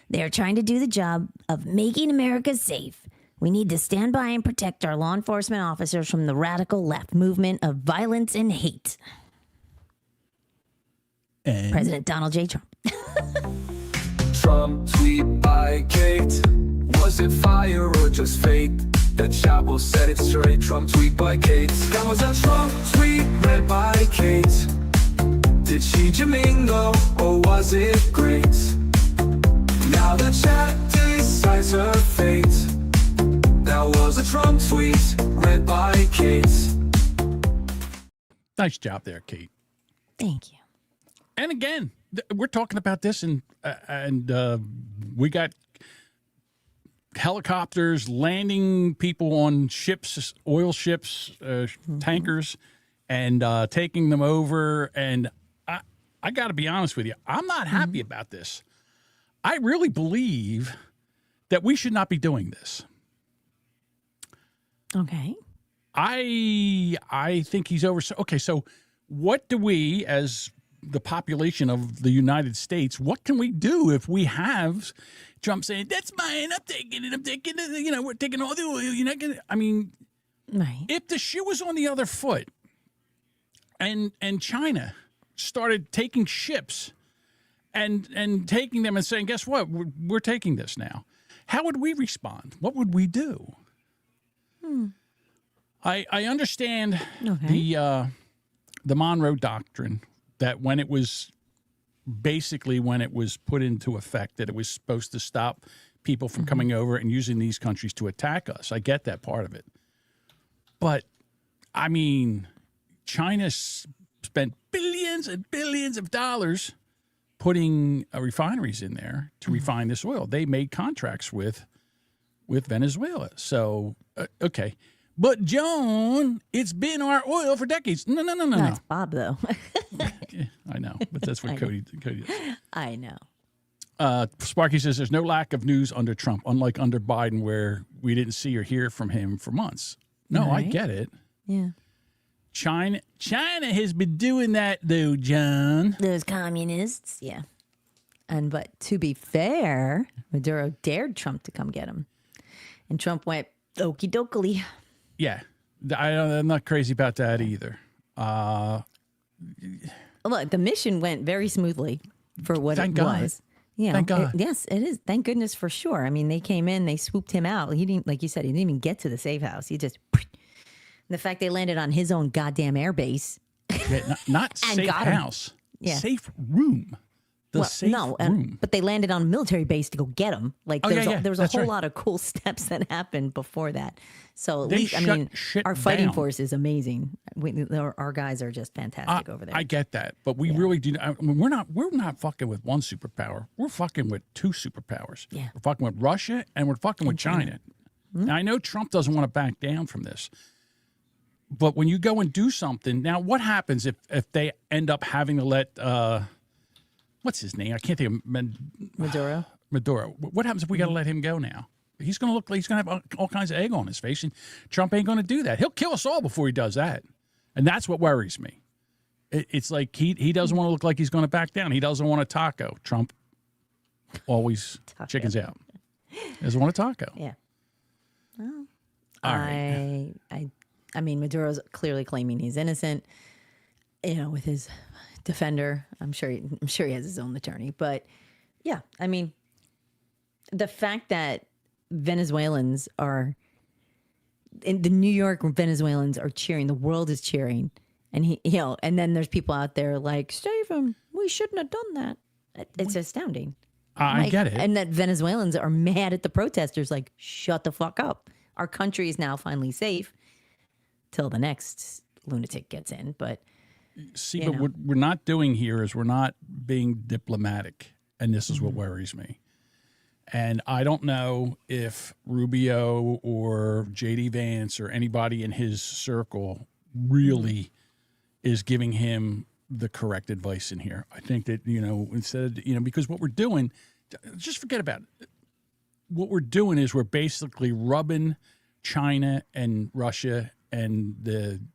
They are trying to do the job of making America safe. We need to stand by and protect our law enforcement officers from the radical left movement of violence and hate. And President Donald J. Trump. Trump tweet by Kate. Was it fire or just fake? The chat will set it straight. Trump tweet by Kate. That was a Trump tweet read by Kate. Did she Jamingo or was it great? Now the chat decides her fate. That was a Trump tweet read by Kate. Nice job there, Kate. Thank you. And again, we're talking about this, and we got helicopters landing people on ships, oil ships, tankers, and taking them over. And I got to be honest with you, I'm not happy about this. I really believe that we should not be doing this. Okay. I think he's over. Okay, so what do we, as the population of the United States. What can we do if we have Trump saying, that's mine, I'm taking it, we're taking all the oil, you're not going to, I mean, if the shoe was on the other foot and China started taking ships and taking them and saying, guess what, we're taking this now, how would we respond? What would we do? I understand the Monroe Doctrine, that when it was put into effect, that it was supposed to stop people from coming over and using these countries to attack us. I get that part of it. But, I mean, China spent billions and billions of dollars putting refineries in there to refine this oil. They made contracts with Venezuela. So, okay. But, Joan, it's been our oil for decades. No. That's Bob, though. I know, but that's what Cody does. I know. Sparky says there's no lack of news under Trump, unlike under Biden, where we didn't see or hear from him for months. No, I get it. Yeah. China has been doing that, though, John. Those communists, yeah. But to be fair, Maduro dared Trump to come get him. And Trump went, okie dokie. Yeah, I'm not crazy about that either. Look, the mission went very smoothly for what Thank it God. was. Yeah, Thank God. Yes, it is. Thank goodness for sure. I mean, they came in, they swooped him out. He didn't, like you said, he didn't even get to the safe house. He just, the fact they landed on his own goddamn air base. Yeah, not safe house. Yeah. Safe room. Room. But they landed on a military base to go get him. Like there was a whole lot of cool steps that happened before that. So at least, I mean, our fighting force is amazing. Our guys are just fantastic over there. I get that, but we really do. I mean, we're not fucking with one superpower. We're fucking with two superpowers. Yeah. We're fucking with Russia and we're fucking with China. Now, I know Trump doesn't want to back down from this, but when you go and do something, now what happens if they end up having to let what's his name? I can't think of Maduro. Maduro. What happens if we got to let him go now? He's going to look like he's going to have all kinds of egg on his face, and Trump ain't going to do that. He'll kill us all before he does that, and that's what worries me. It's like he doesn't want to look like he's going to back down. He doesn't want a taco. Trump always chickens out. He doesn't want a taco. Yeah. Well, all right. I mean, Maduro's clearly claiming he's innocent. With his defender. I'm sure he has his own attorney. But yeah, I mean, the fact that Venezuelans are in the New York Venezuelans are cheering, the world is cheering, and and then there's people out there like, Stephen, we shouldn't have done that. It's astounding. I get it. And that Venezuelans are mad at the protesters, like, shut the fuck up. Our country is now finally safe till the next lunatic gets in. But see, but what we're not doing here is we're not being diplomatic, and this is what worries me. And I don't know if Rubio or J.D. Vance or anybody in his circle really is giving him the correct advice in here. I think that, instead, because what we're doing, just forget about it. What we're doing is we're basically rubbing China and Russia and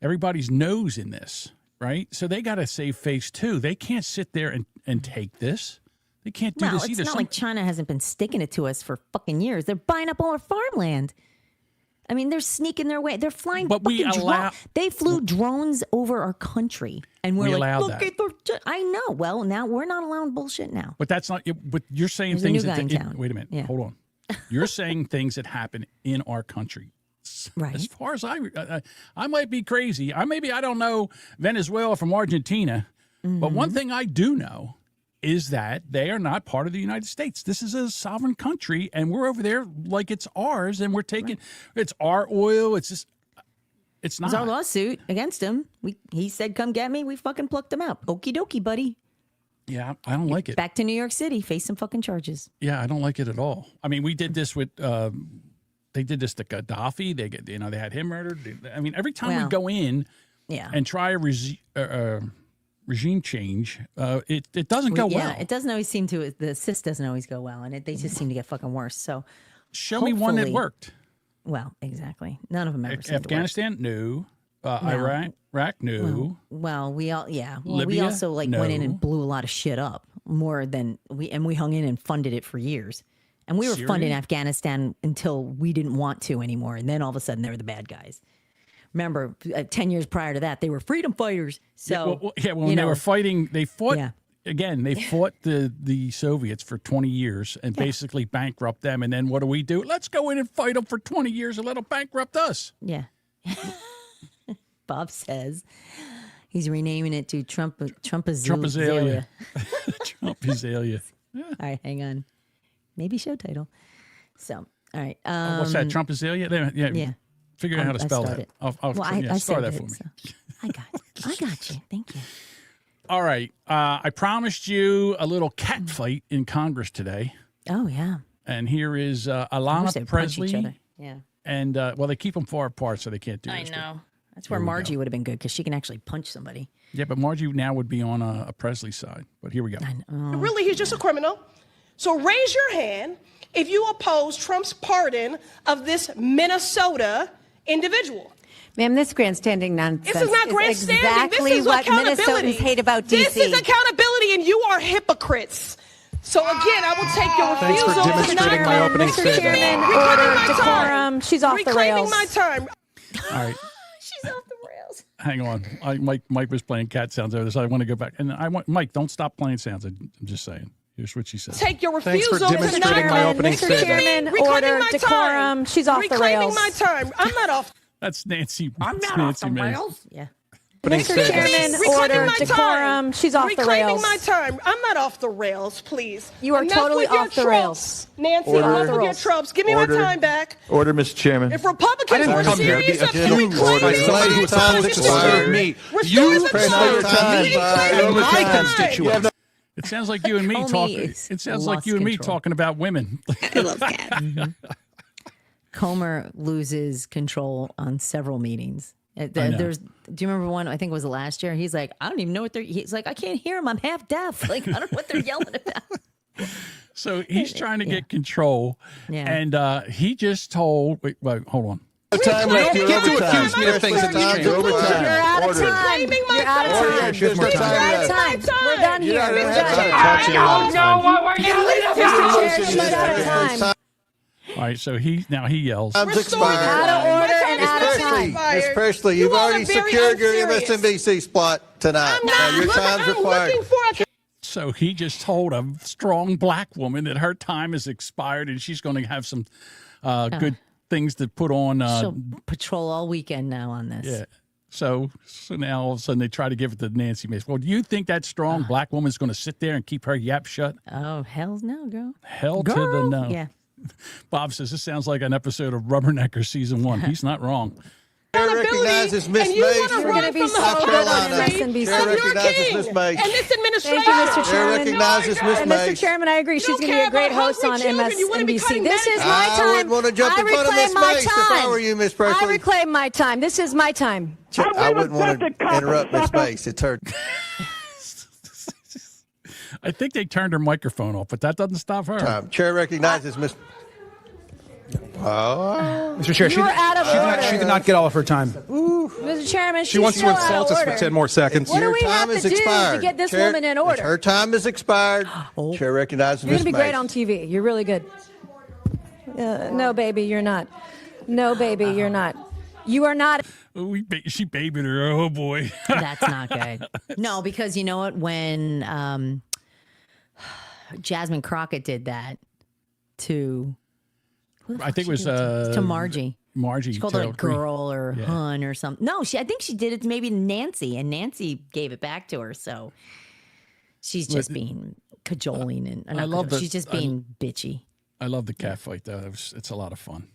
everybody's nose in this, right? So they got to save face too. They can't sit there and take this. They can't do this either. It's not like China hasn't been sticking it to us for fucking years. They're buying up all our farmland. I mean, they're sneaking their way. They're flying. But they flew drones over our country, and we're like, look at the. I know. Well, now we're not allowing bullshit now. But that's not. But you're saying There's things a new guy in town. Wait a minute. Yeah. Hold on. You're saying things that happen in our country. Right. As far as I might be crazy. I don't know Venezuela from Argentina, but one thing I do know is that they are not part of the United States. This is a sovereign country, and we're over there like it's ours, and we're taking it's our oil. It's just it's not. It's our lawsuit against him. He said, "Come get me." We fucking plucked him out. Okie dokie, buddy. Yeah, I don't like it. Back to New York City, face some fucking charges. Yeah, I don't like it at all. I mean, we did this with. They did this to Gaddafi. They had him murdered. I mean, every time we go in, and try a regime change, it doesn't go well. Yeah, it doesn't always seem to. The assist doesn't always go well, and they just seem to get fucking worse. So, show me one that worked. Well, exactly. None of them ever. Afghanistan, no. Iraq, no. Well, we all, yeah. Well, we Libya? also went in and blew a lot of shit up more than we hung in and funded it for years. And we were Syria? funding Afghanistan until we didn't want to anymore. And then all of a sudden they were the bad guys. Remember, 10 years prior to that, they were freedom fighters. So, when they were fighting, they fought. Yeah. Again, they fought the Soviets for 20 years and basically bankrupt them. And then what do? Let's go in and fight them for 20 years and let them bankrupt us. Yeah. Bob says he's renaming it to Trumpazalia. Trumpazalia. All right, hang on. Maybe show title. So, all right. What's that? Trumpazalia? Yeah. Figure out how to spell that. I spell said that it, for me. So. I got you. Thank you. All right. I promised you a little cat fight in Congress today. Oh, yeah. And here is I wish they Alana would punch Presley. each other. Yeah. And, they keep them far apart so they can't do this. I know. That's where Margie would have been good because she can actually punch somebody. Yeah, but Margie now would be on a Presley side. But here we go. Really, he's just a criminal. So raise your hand if you oppose Trump's pardon of this Minnesota individual. Ma'am, this grandstanding nonsense This is not grandstanding. exactly This is what accountability. Minnesotans hate about D.C. This is accountability, and you are hypocrites. So again, I will take your Thanks for refusal demonstrating to my not opening statement. Mr. Chairman, order, decorum. She's off the rails. Reclaiming my time. All right. She's off the rails. Hang on. Mike was playing cat sounds over there, so I want to go back. And Mike, don't stop playing sounds. I'm just saying. Here's what she said. Take your Thanks refusal for demonstrating my opening Mr. statement. Chairman, Order, decorum. She's off the reclaiming rails. my time. I'm not off. That's Nancy. I'm that's not Nancy off the Mace. rails. Yeah. Mr. Chairman, order, decorum. She's off the Reclaiming rails. my time. I'm not off the rails, please. You are Enough totally with your off the tropes. rails. Nancy, Order. enough with your tropes. Give me my Order. time back. Order, Mr. Chairman. If Republicans were serious about Order. Somebody who's supposed to serve me. You press your time. My constituents. It sounds like you and me Comey talking. is It sounds like lost you and me control. talking about women. I love cats. Comer loses control on several meetings. know. Do you remember one? I think it was last year. He's like, I don't even know what he's like, I can't hear him. I'm half deaf. Like, I don't know what they're yelling about. So he's trying to get control. Yeah. And he just told. Wait, hold on. Time left. You're Get to overtime. accuse me of things that Time's change. overtime. You're out of Order. time. You're out of time. There's no time You're out of left. time. We're done here. You're We're out done. of time. I don't know what we're doing. She's out of time. All right, so he yells. Time's expired. Out of order and out of time. Miss Presley, you've already secured your MSNBC spot tonight. Your time's required. So he just told a strong black woman that her time is expired and she's going to have some good things to put on. She'll patrol all weekend now on this. Yeah. So now all of a sudden they try to give it to Nancy Mace. Well, do you think that strong black woman's going to sit there and keep her yap shut? Oh, hell no, girl. Hell to the no. Yeah. Bob says this sounds like an episode of Rubbernecker season 1. He's not wrong. Chair recognizes Miss Mace We're from going to be so South good on Carolina. MSNBC. Chair recognizes Miss Mace. And this administration. Thank you, Mr. Chair Chairman. recognizes Miss And Mace. Mr. Chairman, I agree. She's going to be a great host on MSNBC. This is my I time. wouldn't want to jump in front of Miss my Mace if I were you, Miss I Presley. reclaim my time. This is my time. I wouldn't want to interrupt Miss Mace. It's her. I think they turned her microphone off, but that doesn't stop her. Chair recognizes Miss. Oh. Mr. Chair, You are out of order. she did not get all of her time. Mr. Chairman, She wants to insult us for 10 more seconds. What do Your we have time to is do to expired. get this Chair- woman in order? Her time is expired. Chair recognizes You're going Miss to be Mace. great on TV. You're really good. No, baby, you're not. No, baby, you're not. You are not. She babied her. Oh, boy. That's not good. No, because you know what? When Jasmine Crockett did that to... I think it was to Margie. Margie. She called her a girl or hun or something. No, I think she did it to maybe Nancy, and Nancy gave it back to her. So she's just being cajoling, and I love she's just being bitchy. I love the cat fight, though. It's a lot of fun.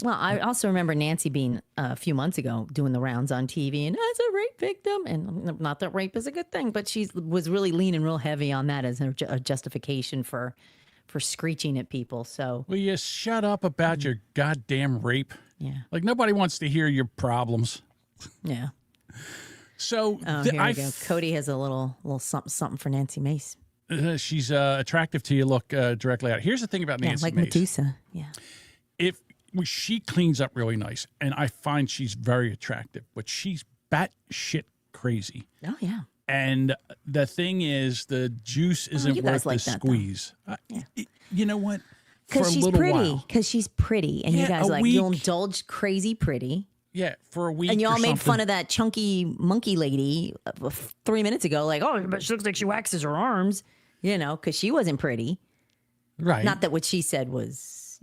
Well, I also remember Nancy being a few months ago doing the rounds on TV, and as a rape victim, and not that rape is a good thing, but she was really leaning real heavy on that as a justification for screeching at people. So Will you shut up about your goddamn rape? Yeah. Like nobody wants to hear your problems. Yeah. So here we go. Cody has a little something for Nancy Mace. She's attractive to you. Look directly at her. Here's the thing about Nancy like Mace. Medusa. Yeah. If she cleans up really nice, and I find she's very attractive, but she's batshit crazy. Oh, yeah. And the thing is, the juice isn't you worth guys the like that, squeeze. You know what? For Because a she's little pretty. while. Because she's pretty. And Yeah, you guys a like, you'll week. indulge crazy pretty. Yeah, for a week. And you all or made fun something. of that chunky monkey lady 3 minutes ago. Like, oh, but she looks like she waxes her arms. You know, because she wasn't pretty. Right. Not that what she said was,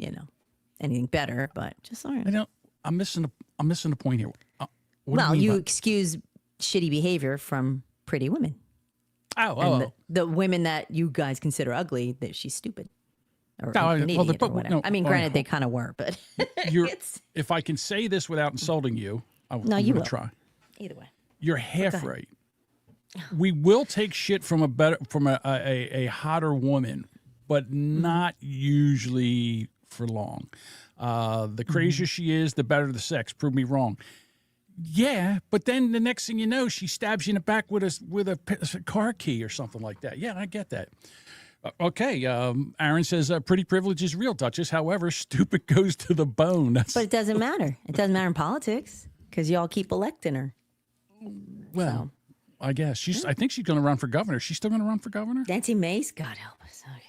anything better, but just all right. I'm missing the point here. What do Well, mean you by- excuse shitty behavior from pretty women. And the women that you guys consider ugly, that she's stupid. Or No, an well, idiot or whatever. no, I mean, well, granted, they kind of were, but If I can say this without insulting you, I'm No, you gonna will. try. Either way. You're half right. We will take shit from a hotter woman, but not usually for long. The crazier she is, the better the sex. Prove me wrong. Yeah, but then the next thing you know, she stabs you in the back with a car key or something like that. Yeah, I get that. Okay, Aaron says pretty privilege is real, Duchess. However, stupid goes to the bone. But it doesn't matter. It doesn't matter in politics because y'all keep electing her. Well, I guess I think she's going to run for governor. She's still going to run for governor. Nancy Mace, God help us. Okay.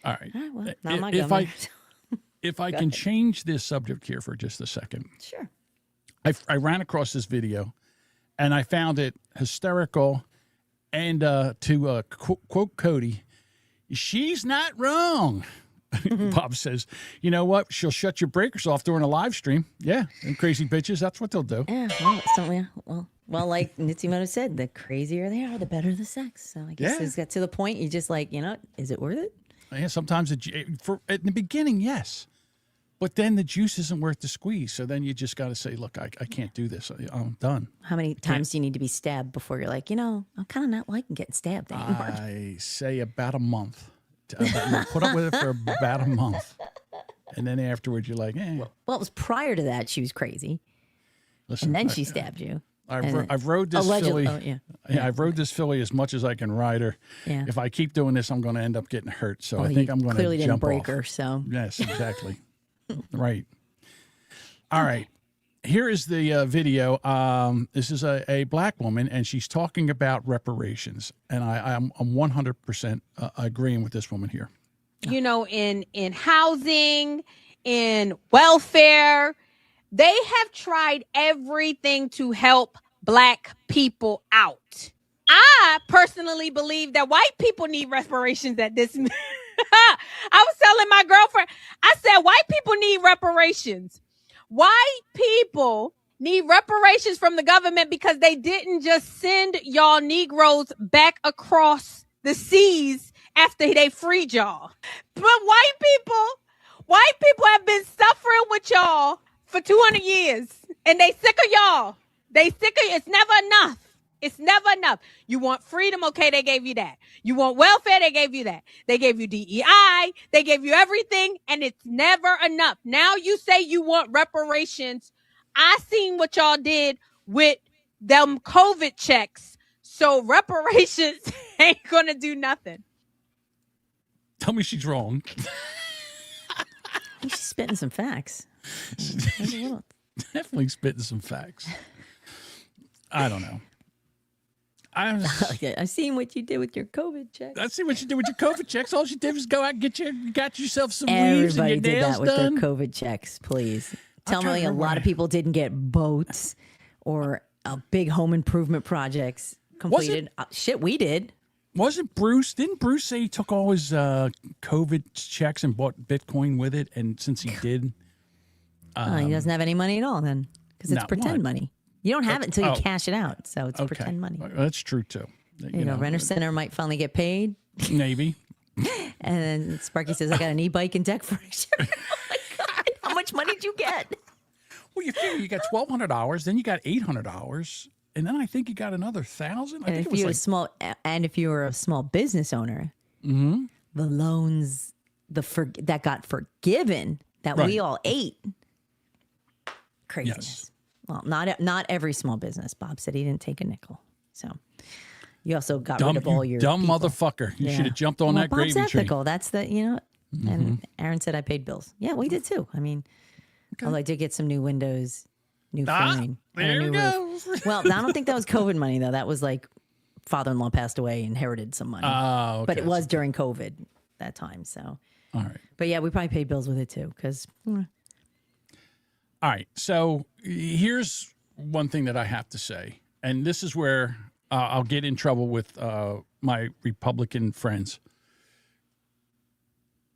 All right. Well, not my if governor. if I Go can ahead. change this subject here for just a second. Sure. I ran across this video, and I found it hysterical. And to quote Cody, she's not wrong. Bob says, you know what? She'll shut your breakers off during a live stream. Yeah, them crazy bitches. That's what they'll do. Yeah, well, it's something. Well, like Nitsimoto said, the crazier they are, the better the sex. So I guess Yeah. it's got to the point. You just like, is it worth it? Yeah, sometimes in the beginning, yes. But then the juice isn't worth the squeeze. So then you just got to say, look, I can't do this. I'm done. How many times do you need to be stabbed before you're like, I'm kind of not liking getting stabbed anymore? I say about a month. You put up with it for about a month. And then afterwards, you're like, eh. Well, it was prior to that she was crazy. Listen, And then she stabbed you. I've rode this Allegedly- filly. oh, yeah. I've rode this filly as much as I can ride her. Yeah. If I keep doing this, I'm going to end up getting hurt. So Well, I think you I'm going clearly to didn't jump break off. her, so. Yes, exactly. Right. All right. Here is the video. This is a black woman, and she's talking about reparations. And I'm 100% agreeing with this woman here. In housing, in welfare. They have tried everything to help Black people out. I personally believe that white people need reparations at this. I was telling my girlfriend, I said, white people need reparations. White people need reparations from the government because they didn't just send y'all Negroes back across the seas after they freed y'all. But white people have been suffering with y'all for 200 years, and they sick of y'all. They sick of it's never enough. It's never enough. You want freedom? Okay, they gave you that. You want welfare? They gave you that. They gave you DEI. They gave you everything, and it's never enough. Now you say you want reparations. I seen what y'all did with them COVID checks. So reparations ain't gonna do nothing. Tell me she's wrong. I think she's spitting some facts. Definitely spitting some facts. I don't know. I've seen what you did with your COVID checks. I see what you did with your COVID checks. All you did was go out and got yourself some weaves and Everybody your did nails that with done. their COVID checks, please. Tell trying me to a remember lot of what people didn't get boats or big home improvement projects completed. Shit, we did. Didn't Bruce say he took all his COVID checks and bought Bitcoin with it? And since he did... He doesn't have any money at all then because it's Not pretend what? money. You don't have it until you Oh. cash it out. So it's Okay. pretend money. That's true, too. You know, Renner Center might finally get paid. Maybe. And then Sparky says, I got an e-bike and deck furniture. Oh my God. How much money did you get? Well, you figure you got $1,200, then you got $800, and then I think you got another $1,000. I And think if it was you're like, if you were a small business owner, the loans that got forgiven that we Right. all ate. Craziness. Well, not every small business. Bob said he didn't take a nickel. So you also got rid of all your dumb people. motherfucker. You Yeah. should have jumped on Well, that Bob's gravy train. ethical. That's the And Aaron said I paid bills. Yeah, we did too. I mean, although I did get some new windows, new flooring, and a new roof. Well, I don't think that was COVID money though. That was like father-in-law passed away, inherited some money. Oh, okay. But it was during COVID that time. So, all right. But yeah, we probably paid bills with it too because. All right. So here's one thing that I have to say, and this is where I'll get in trouble with my Republican friends.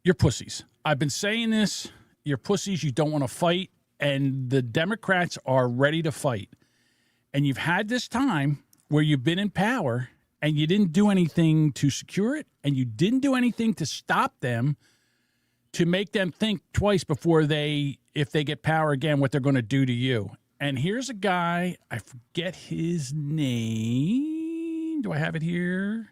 You're pussies. I've been saying this. You're pussies. You don't want to fight. And the Democrats are ready to fight. And you've had this time where you've been in power and you didn't do anything to secure it. And you didn't do anything to stop them, to make them think twice before if they get power again, what they're going to do to you. And here's a guy. I forget his name. Do I have it here?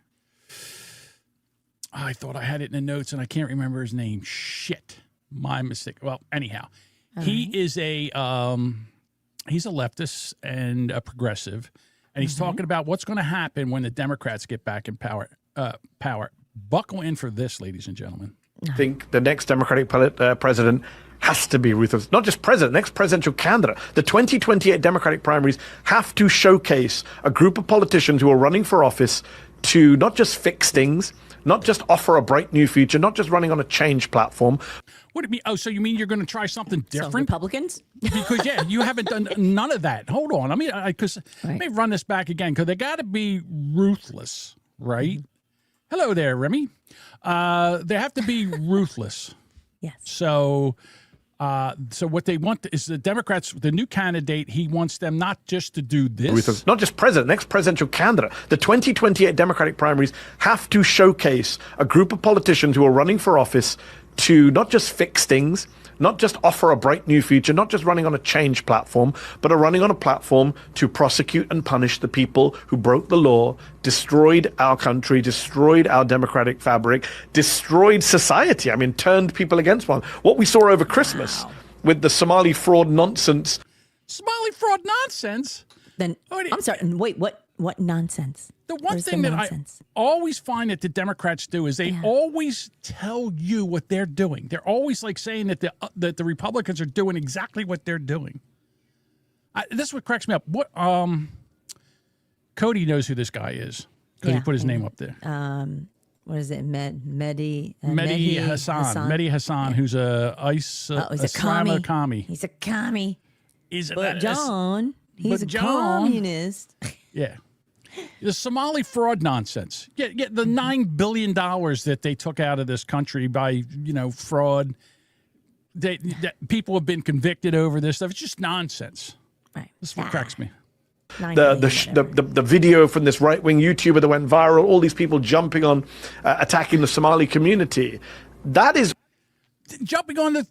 I thought I had it in the notes, and I can't remember his name. Shit. My mistake. Well, anyhow, he is he's a leftist and a progressive, and he's talking about what's going to happen when the Democrats get back in power. Buckle in for this, ladies and gentlemen. I think the next Democratic president has to be ruthless. Not just president, next presidential candidate. The 2028 Democratic primaries have to showcase a group of politicians who are running for office to not just fix things, not just offer a bright new future, not just running on a change platform. What do you mean? Oh, so you mean you're going to try something different? So Republicans? Because, yeah, you haven't done none of that. Hold on. Let me run this back again, because they got to be ruthless, right? Hello there, Remy. They have to be ruthless. Yes. So what they want is the Democrats, the new candidate, he wants them not just to do this. Ruthless. Not just president, next presidential candidate. The 2028 Democratic primaries have to showcase a group of politicians who are running for office to not just fix things, not just offer a bright new future, not just running on a change platform, but are running on a platform to prosecute and punish the people who broke the law, destroyed our country, destroyed our democratic fabric, destroyed society. I mean, turned people against one. What we saw over Christmas with the Somali fraud nonsense. Somali fraud nonsense? Then, I'm sorry, wait, what nonsense? The one thing that I always find that the Democrats do is they always tell you what they're doing. They're always like saying that the Republicans are doing exactly what they're doing. This is what cracks me up. What Cody knows who this guy is because he put his name up there. What is it? Mehdi Hassan. Mehdi Hassan, who's a commie. He's a commie. He's a communist. Yeah. The Somali fraud nonsense. Yeah, the $9 billion that they took out of this country by, fraud. That people have been convicted over this stuff. It's just nonsense. Right. This is what cracks me. The video from this right-wing YouTuber that went viral, all these people jumping on, attacking the Somali community. That is... Jumping on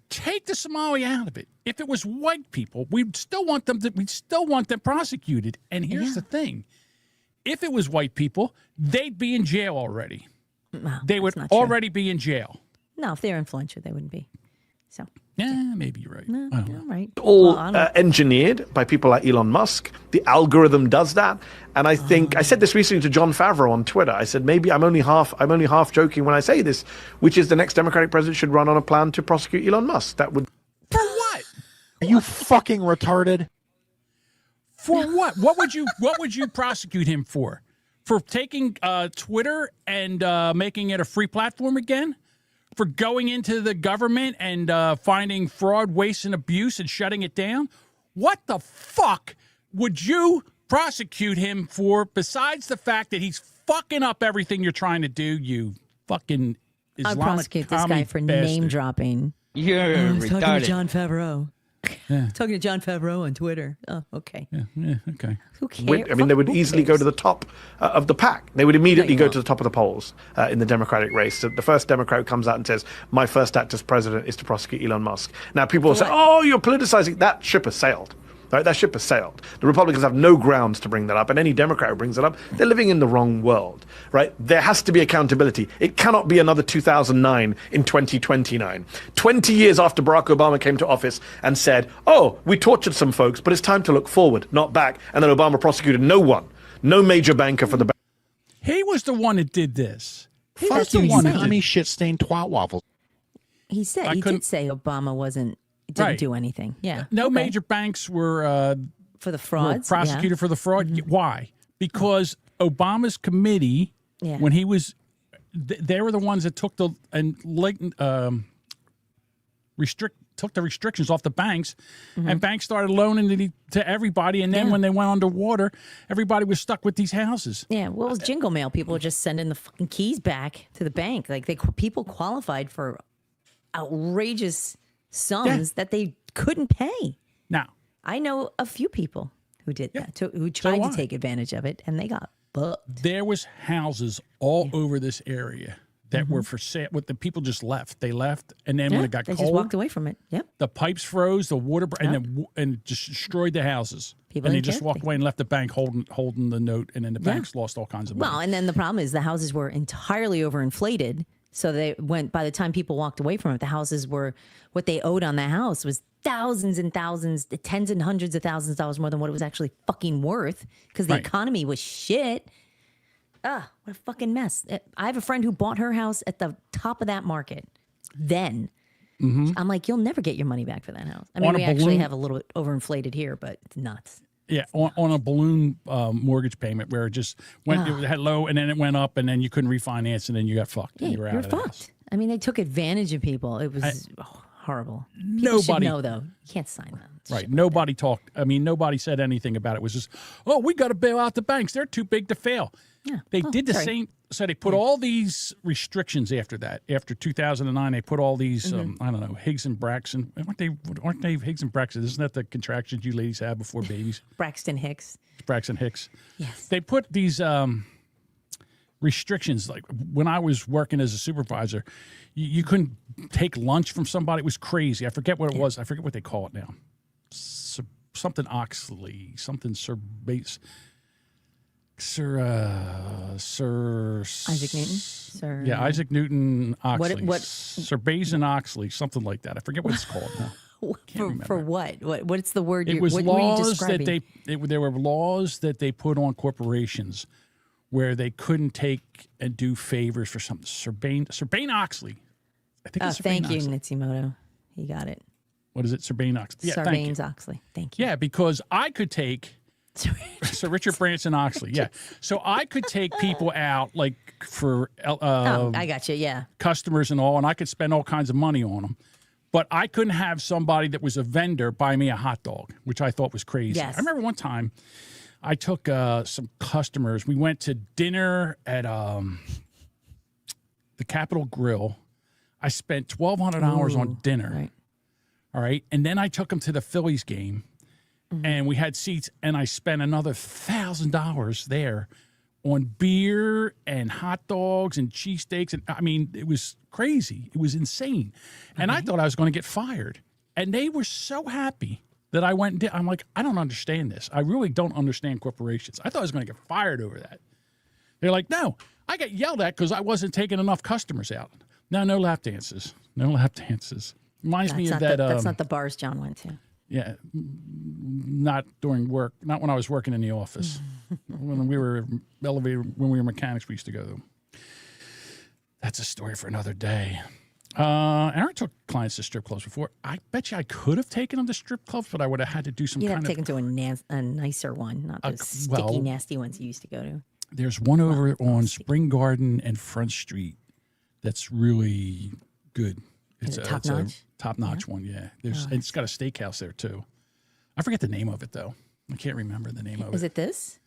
take the Somali out of it. If it was white people, we'd still want them prosecuted. And here's the thing. If it was white people, they'd be in jail already. Well, they would already be in jail. No, if they're influential, they wouldn't be. So yeah, maybe you're right. No, you're right. All engineered by people like Elon Musk. The algorithm does that. And I think I said this recently to John Favreau on Twitter. I said maybe I'm only half joking when I say this, which is the next Democratic president should run on a plan to prosecute Elon Musk. That would. For what? Are you fucking retarded? For what? What would you prosecute him for? For taking Twitter and making it a free platform again? For going into the government and finding fraud, waste, and abuse and shutting it down? What the fuck would you prosecute him for besides the fact that he's fucking up everything you're trying to do, you fucking Islamic I'll prosecute this guy for name dropping. You're retarded. Talking to John Favreau. Yeah. Talking to John Favreau on Twitter. Oh, okay. Yeah, okay. Who cares? I mean, they would easily go to the top of the pack. They would immediately go to the top of the polls in the Democratic race. So the first Democrat who comes out and says, my first act as president is to prosecute Elon Musk. Now, people will say, oh, you're politicizing. That ship has sailed. Right? That ship has sailed. The Republicans have no grounds to bring that up, and any Democrat who brings it up, they're living in the wrong world. Right? There has to be accountability. It cannot be another 2009 in 2029. 20 years after Barack Obama came to office and said, oh, we tortured some folks, but it's time to look forward, not back. And then Obama prosecuted no major banker for the bank. He was the one that did this. Fuck you, you commie shit-stained twat waffles. He did say Obama didn't do anything. Yeah. No major banks were for the frauds. Prosecuted for the fraud. Why? Because Obama's committee, when he was, they were the ones that took the took the restrictions off the banks, and banks started loaning to everybody. And then when they went underwater, everybody was stuck with these houses. Yeah, well, it was jingle mail. People were just sending the fucking keys back to the bank. Like people qualified for outrageous sums that they couldn't pay. Now, I know a few people who did that, who tried to take advantage of it, and they got booked. There was houses all over this area that were for sale. What the people just left. They left, and then when it got they cold, just walked away from it. Yep. The pipes froze, the water, and just destroyed the houses. People and they didn't just care. walked away and left the bank holding the note, and then the banks lost all kinds of money. Well, and then the problem is the houses were entirely overinflated. So by the time people walked away from it, the houses were, what they owed on the house was thousands and thousands, tens and hundreds of thousands of dollars more than what it was actually fucking worth, because the economy was shit. What a fucking mess. I have a friend who bought her house at the top of that market. Then I'm like, you'll never get your money back for that house. I mean, we actually have a little bit overinflated here, but it's nuts. Yeah, on a balloon mortgage payment where it just went, it had low, and then it went up, and then you couldn't refinance, and then you got fucked. Yeah, and you were out you're of the fucked. house. I mean, they took advantage of people. It was horrible. People Nobody should know, though. You can't sign that. Right. Nobody talked. I mean, nobody said anything about it. It was just, we got to bail out the banks. They're too big to fail. Yeah. They did the same. So they put all these restrictions after that. After 2009, they put all these, I don't know, Higgs and Braxton. Aren't they Higgs and Braxton? Isn't that the contractions you ladies have before babies? Braxton Hicks. Braxton Hicks. Yes. They put these restrictions. Like when I was working as a supervisor, you couldn't take lunch from somebody. It was crazy. I forget what it was. I forget what they call it now. Something Oxley. Something Sir Isaac Newton. Isaac Newton Oxley. What? Sir Basin Oxley, something like that. I forget what it's called now. For what? What's the word? It was what laws that there were laws that they put on corporations where they couldn't take and do favors for something. Sir Bain Oxley. I think it's thank you, Nitsimoto. He got it. What is it? Sir Bain Oxley. Yeah, Sarbanes Oxley. Thank you. Yeah, because I could take Sir Richard Branson Oxley. Yeah, so I could take people out like for I got you. Yeah, customers and all, and I could spend all kinds of money on them. But I couldn't have somebody that was a vendor buy me a hot dog, which I thought was crazy. Yes. I remember one time I took some customers. We went to dinner at the Capitol Grill. I spent $1,200 on dinner. Right. All right. And then I took them to the Phillies game, and we had seats, and I spent another $1,000 there on beer and hot dogs and cheesesteaks. And I mean, it was crazy. It was insane. And I thought I was going to get fired. And they were so happy that I went and did. I'm like, I don't understand this. I really don't understand corporations. I thought I was going to get fired over that. They're like, no, I got yelled at because I wasn't taking enough customers out. No lap dances. No lap dances. Reminds me of that. That's not the bars John went to. Yeah, not during work. Not when I was working in the office. When we were when we were mechanics, we used to go to them. That's a story for another day. Aaron took clients to strip clubs before. I bet you I could have taken them to strip clubs, but I would have had to do some You'd kind have of... taken to a nicer one, not those sticky, nasty ones you used to go to. There's one over on Spring Garden and Front Street that's really good. It's a top-notch one, yeah. And it's got a steakhouse there, too. I forget the name of it, though. I can't remember the name of it. Is it this?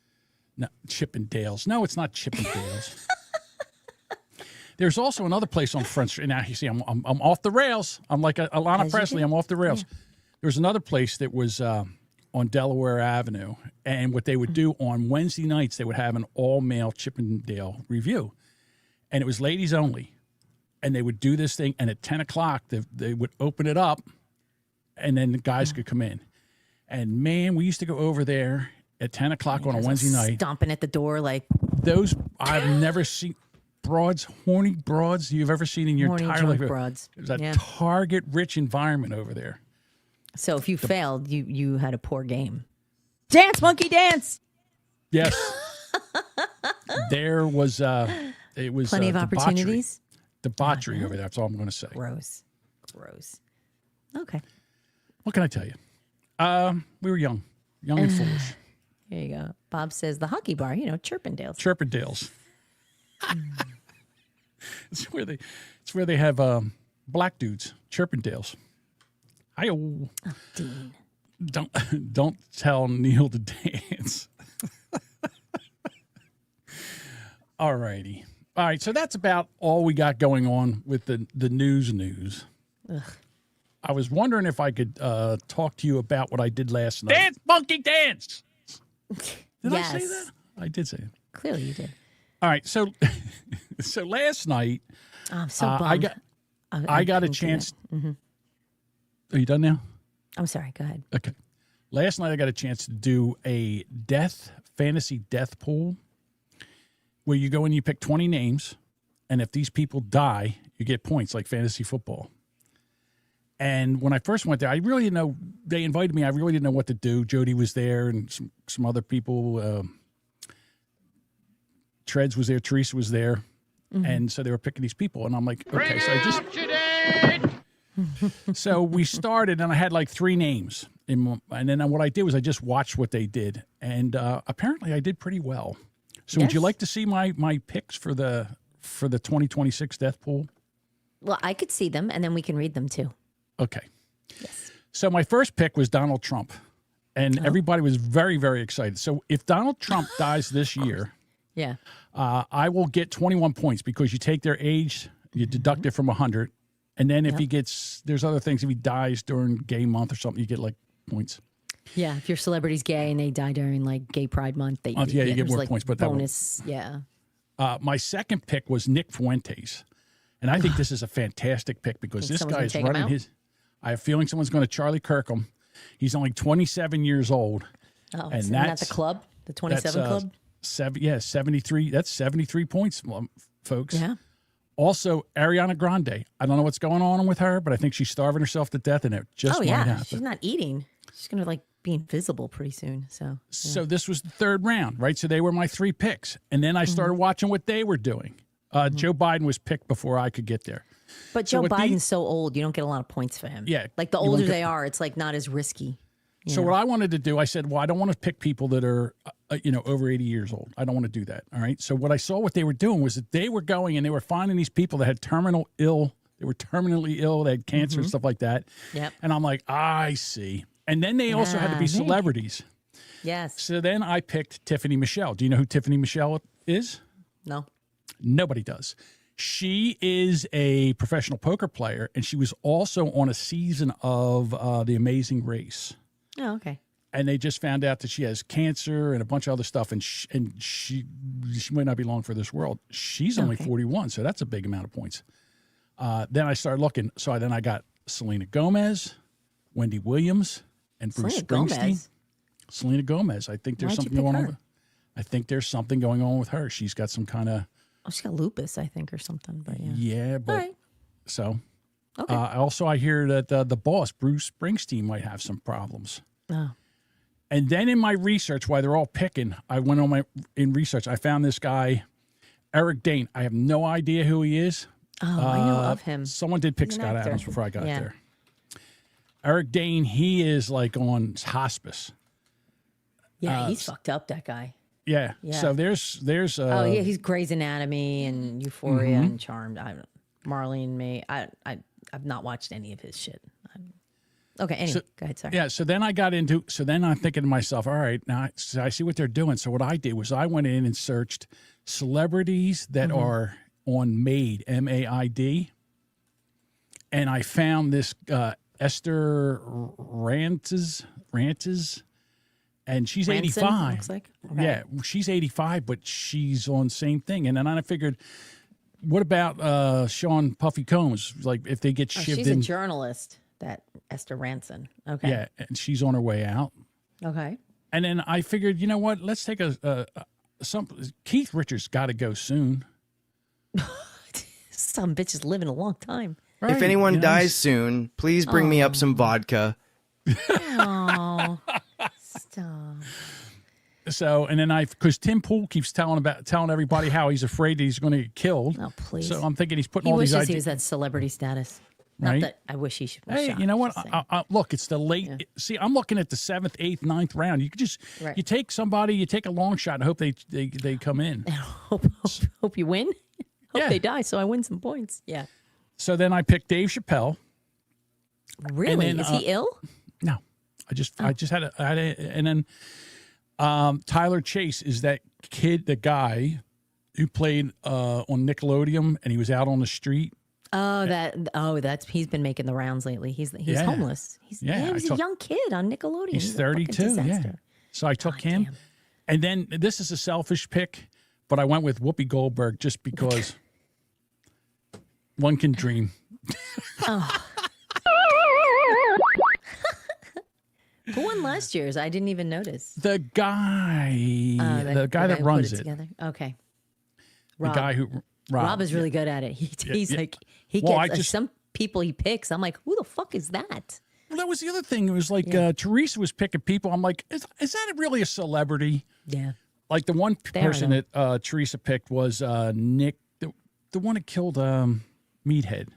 No, Chippendales. No, it's not Chippendales. There's also another place on Front Street. Now, you see, I'm off the rails. I'm like Alana Presley. I'm off the rails. Yeah. There's another place that was on Delaware Avenue. And what they would do on Wednesday nights, they would have an all-male Chippendale review. And it was ladies only. And they would do this thing, and at 10 o'clock, they would open it up, and then the guys could come in. And, man, we used to go over there at 10 o'clock on a Wednesday night. Stomping at the door like... Those, I've never seen broads, horny broads you've ever seen in your entire life. Broads. It was a target-rich environment over there. So if you failed, you had a poor game. Dance, monkey, dance! Yes. There was... It was Plenty of opportunities. Debauchery over there. That's all I'm going to say. Gross. Okay. What can I tell you? We were young and foolish. Here you go. Bob says the hockey bar, Chirpendales. Chirpendales. It's where they have black dudes, Chirpendales. Hi-oh. Oh, Dean. Don't tell Neil to dance. All righty. All right, so that's about all we got going on with the news. Ugh. I was wondering if I could talk to you about what I did last night. Dance, monkey, dance! Did I say that? I did say it. Clearly you did. All right, so last night, Oh, I'm so bummed. I got a chance. Mm-hmm. Are you done now? I'm sorry. Go ahead. Okay. Last night I got a chance to do a fantasy death pool where you go and you pick 20 names, and if these people die, you get points like fantasy football. And when I first went there, I really didn't know. They invited me. I really didn't know what to do. Jody was there and some other people. Treads was there. Teresa was there. Mm-hmm. And so they were picking these people. And I'm like, okay, so I just... So we started, and I had like 3 names. And then what I did was I just watched what they did. And apparently I did pretty well. So would you like to see my picks for the 2026 death pool? Well, I could see them, and then we can read them too. Okay. Yes. So my first pick was Donald Trump, and everybody was very, very excited. So if Donald Trump dies this year, yeah, I will get 21 points because you take their age, you deduct it from 100, and then if he gets, there's other things. If he dies during gay month or something, you get like points. Yeah, if your celebrity's gay and they die during like Gay Pride Month, you get more like points. But bonus, yeah. My second pick was Nick Fuentes, and I think this is a fantastic pick because this guy is running his. I have a feeling someone's going to Charlie Kirkham. He's only 27 years old. Oh, and that's the club, the 27 club. 73. That's 73 points, folks. Yeah. Also, Ariana Grande. I don't know what's going on with her, but I think she's starving herself to death, and it just might happen. She's not eating. She's going to like be invisible pretty soon. So this was the third round, right? So they were my 3 picks, and then I started watching what they were doing. Joe Biden was picked before I could get there. But Joe Biden's so old, you don't get a lot of points for him. Yeah. Like the older they are, it's like not as risky. So what I wanted to do, I said, well, I don't want to pick people that are, over 80 years old. I don't want to do that. All right. So what I saw what they were doing was that they were going and they were finding these people that had terminally ill. They were terminally ill. They had cancer and stuff like that. Yep. And I'm like, I see. And then they also had to be celebrities. Yes. So then I picked Tiffany Michelle. Do you know who Tiffany Michelle is? No. Nobody does. She is a professional poker player, and she was also on a season of The Amazing Race. Oh, okay. And they just found out that she has cancer and a bunch of other stuff, and she might not be long for this world. She's only 41, so that's a big amount of points. Then I started looking. So then I got Selena Gomez, Wendy Williams, and Bruce Springsteen. Selena Gomez. I think there's something going on. I think there's something going on with her. She's got some kind of. Oh, she's got lupus, I think, or something. But yeah. Yeah, but so. Okay. I hear that the boss, Bruce Springsteen, might have some problems. Oh. And then in my research, while they're all picking, I went on in research. I found this guy, Eric Dane. I have no idea who he is. Oh, I know of him. Someone did pick Scott Adams before I got there. Eric Dane, he is like on hospice. Yeah, he's fucked up, that guy. Yeah. So there's he's Grey's Anatomy and Euphoria and Charmed. Marley and Me. I've not watched any of his shit. Okay, anyway, go ahead, sorry. Yeah, so then I'm thinking to myself, all right, now I see what they're doing. So what I did was I went in and searched celebrities that are on MAID, M-A-I-D, and I found this Esther Rantes, and she's Ranson, 85. looks like. Okay. Yeah, she's 85, but she's on same thing. And then I figured, what about Sean Puffy Combs? Like if they get shivved in. She's a journalist, that Esther Ranson. Okay. Yeah, and she's on her way out. Okay. And then I figured, you know what? Let's take Keith Richards got to go soon. Some bitch is living a long time. Right. If anyone dies soon, please bring me up some vodka. Oh, stop. So, and then because Tim Pool keeps telling everybody how he's afraid that he's going to get killed. Oh, please. So I'm thinking he's putting He all these wishes ideas. he was at celebrity status. Not Right? that I wish he should. Hey, you know what? Look, it's the late. See, I'm looking at the 7th, 8th, 9th round. You could just you take somebody, you take a long shot, and hope they come in. Hope you win. Hope they die, so I win some points. Yeah. So then I picked Dave Chappelle. Really? And then, Is he ill? No, I just had a, and then Tyler Chase is that kid, the guy who played on Nickelodeon, and he was out on the street. That's he's been making the rounds lately. He's homeless. He's a young kid on Nickelodeon. He's 32. Yeah. So I took him, and then this is a selfish pick, but I went with Whoopi Goldberg just because one can dream. Who won last year's? I didn't even notice. The guy, the guy that runs it. Together. Okay. The guy who Rob is really good at it. He's like he gets some people he picks. I'm like, who the fuck is that? Well, that was the other thing. It was like Teresa was picking people. I'm like, is that really a celebrity? Yeah. Like the one person that Teresa picked was Nick, the one that killed Meathead,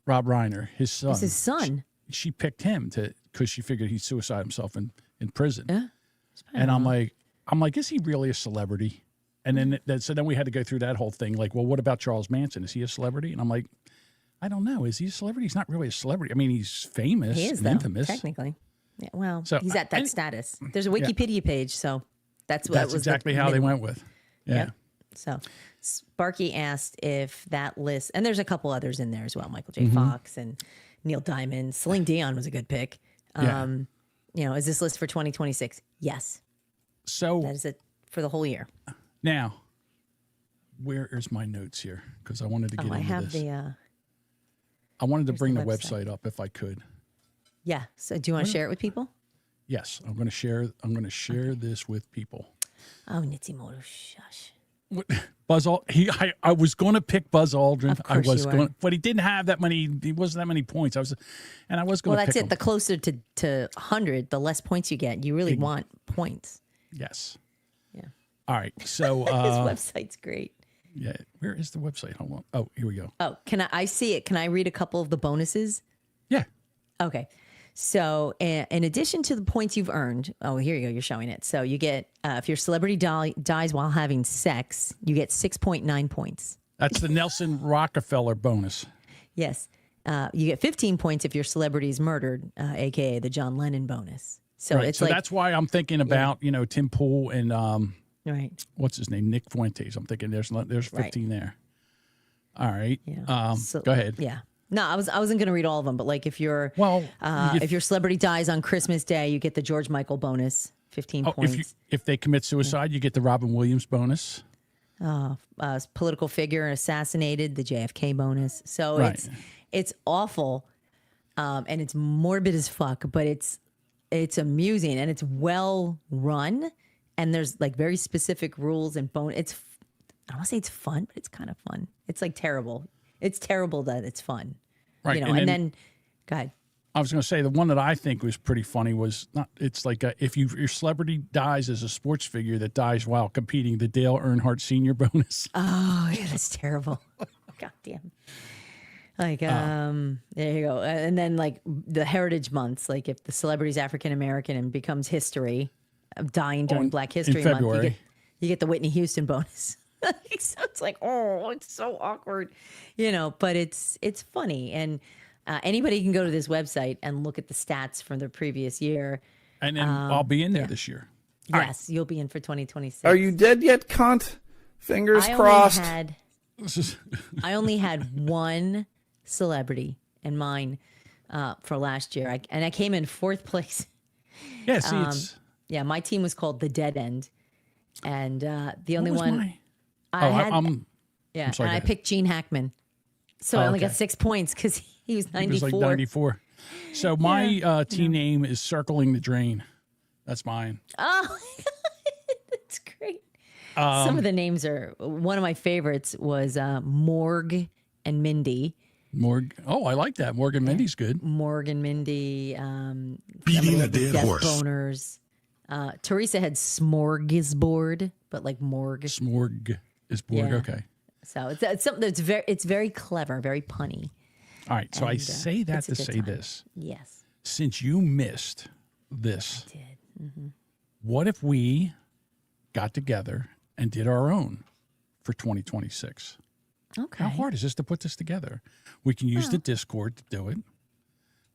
Rob Reiner, his son. It's his son. She picked him because she figured he'd suicide himself in prison. Yeah. And I'm like, is he really a celebrity? And then so then we had to go through that whole thing. Like, well, what about Charles Manson? Is he a celebrity? And I'm like, I don't know. Is he a celebrity? He's not really a celebrity. I mean, he's famous He is, and though, infamous. technically. Yeah, well, So, he's at that status. There's a Wikipedia page, so that's That's exactly how they went with. Yeah. Yep. So Sparky asked if that list, and there's a couple others in there as well. Michael J. Mhm. Fox and Neil Diamond. Celine Dion was a good pick. Yeah. Is this list for 2026? Yes. So that is it for the whole year. Now, where is my notes here? Because I wanted to get I into have this. the. I wanted to here's bring the the website. website up if I could. Yeah. So do you want to share it with people? Yes, I'm going to share. I'm going to share this with people. Oh, Nitsimoto, shush. Buzz Aldrin. I was going to pick Buzz Aldrin. Of course I was you going, were. but he didn't have that many. He wasn't that many points. I was going Well, to that's pick it. him. The closer to 100, the less points you get. You really want points. Yes. Yeah. All right. So His website's great. Yeah. Where is the website? Hold on. Oh, here we go. Oh, can I see it? Can I read a couple of the bonuses? Yeah. Okay. So, in addition to the points you've earned, here you go. You're showing it. So you get if your celebrity dies while having sex, you get 6.9 points. That's the Nelson Rockefeller bonus. Yes. You get 15 points if your celebrity is murdered, aka the John Lennon bonus. So right. it's so like that's why I'm thinking about Tim Pool and right. What's his name, Nick Fuentes. I'm thinking there's 15 there. All right. Yeah. Go ahead. Yeah. No, I wasn't going to read all of them, but like if your if your celebrity dies on Christmas Day, you get the George Michael bonus, 15 points. If they commit suicide, you get the Robin Williams bonus. Political figure assassinated, the JFK bonus. So Right. it's awful, and it's morbid as fuck, but it's amusing and it's well run, and there's like very specific rules and I don't want to say it's fun, but it's kind of fun. It's like terrible. It's terrible that it's fun. Right. And then go ahead. I was going to say the one that I think was pretty funny was it's like if your celebrity dies as a sports figure that dies while competing, the Dale Earnhardt Senior bonus. Oh, yeah, that's terrible. God damn. Like, there you go. And then like the heritage months, like if the celebrity's African American and becomes history of dying during Black History Month, you get the Whitney Houston bonus. So it's like, oh, it's so awkward, but it's funny. And anybody can go to this website and look at the stats from the previous year. And then I'll be in there this year. Yes, you'll be in for 2026. Are you dead yet, cunt? Fingers crossed. I only had one celebrity in mine for last year. And I came in 4th place. Yeah, see, my team was called The Dead End. And the only was one... mine? I'm sorry, and I picked Gene Hackman. So I only got 6 points because he was 94. He was like 94. So my team name is Circling the Drain. That's mine. Oh, that's great. Some of the names are, one of my favorites was Morg and Mindy. Oh, I like that. Morgan Mindy's good. Morg and Mindy. Beating a Death dead horse. Boners. Teresa had smorgasbord, but like morgue. Smorg is board. Yeah. Okay. So it's something that's very clever, very punny. All right. So I And, say that it's a to good say time. this. Yes. Since you missed this, I did. Mm-hmm. what if we got together and did our own for 2026? Okay. How hard is this to put this together? We can use the Discord to do it.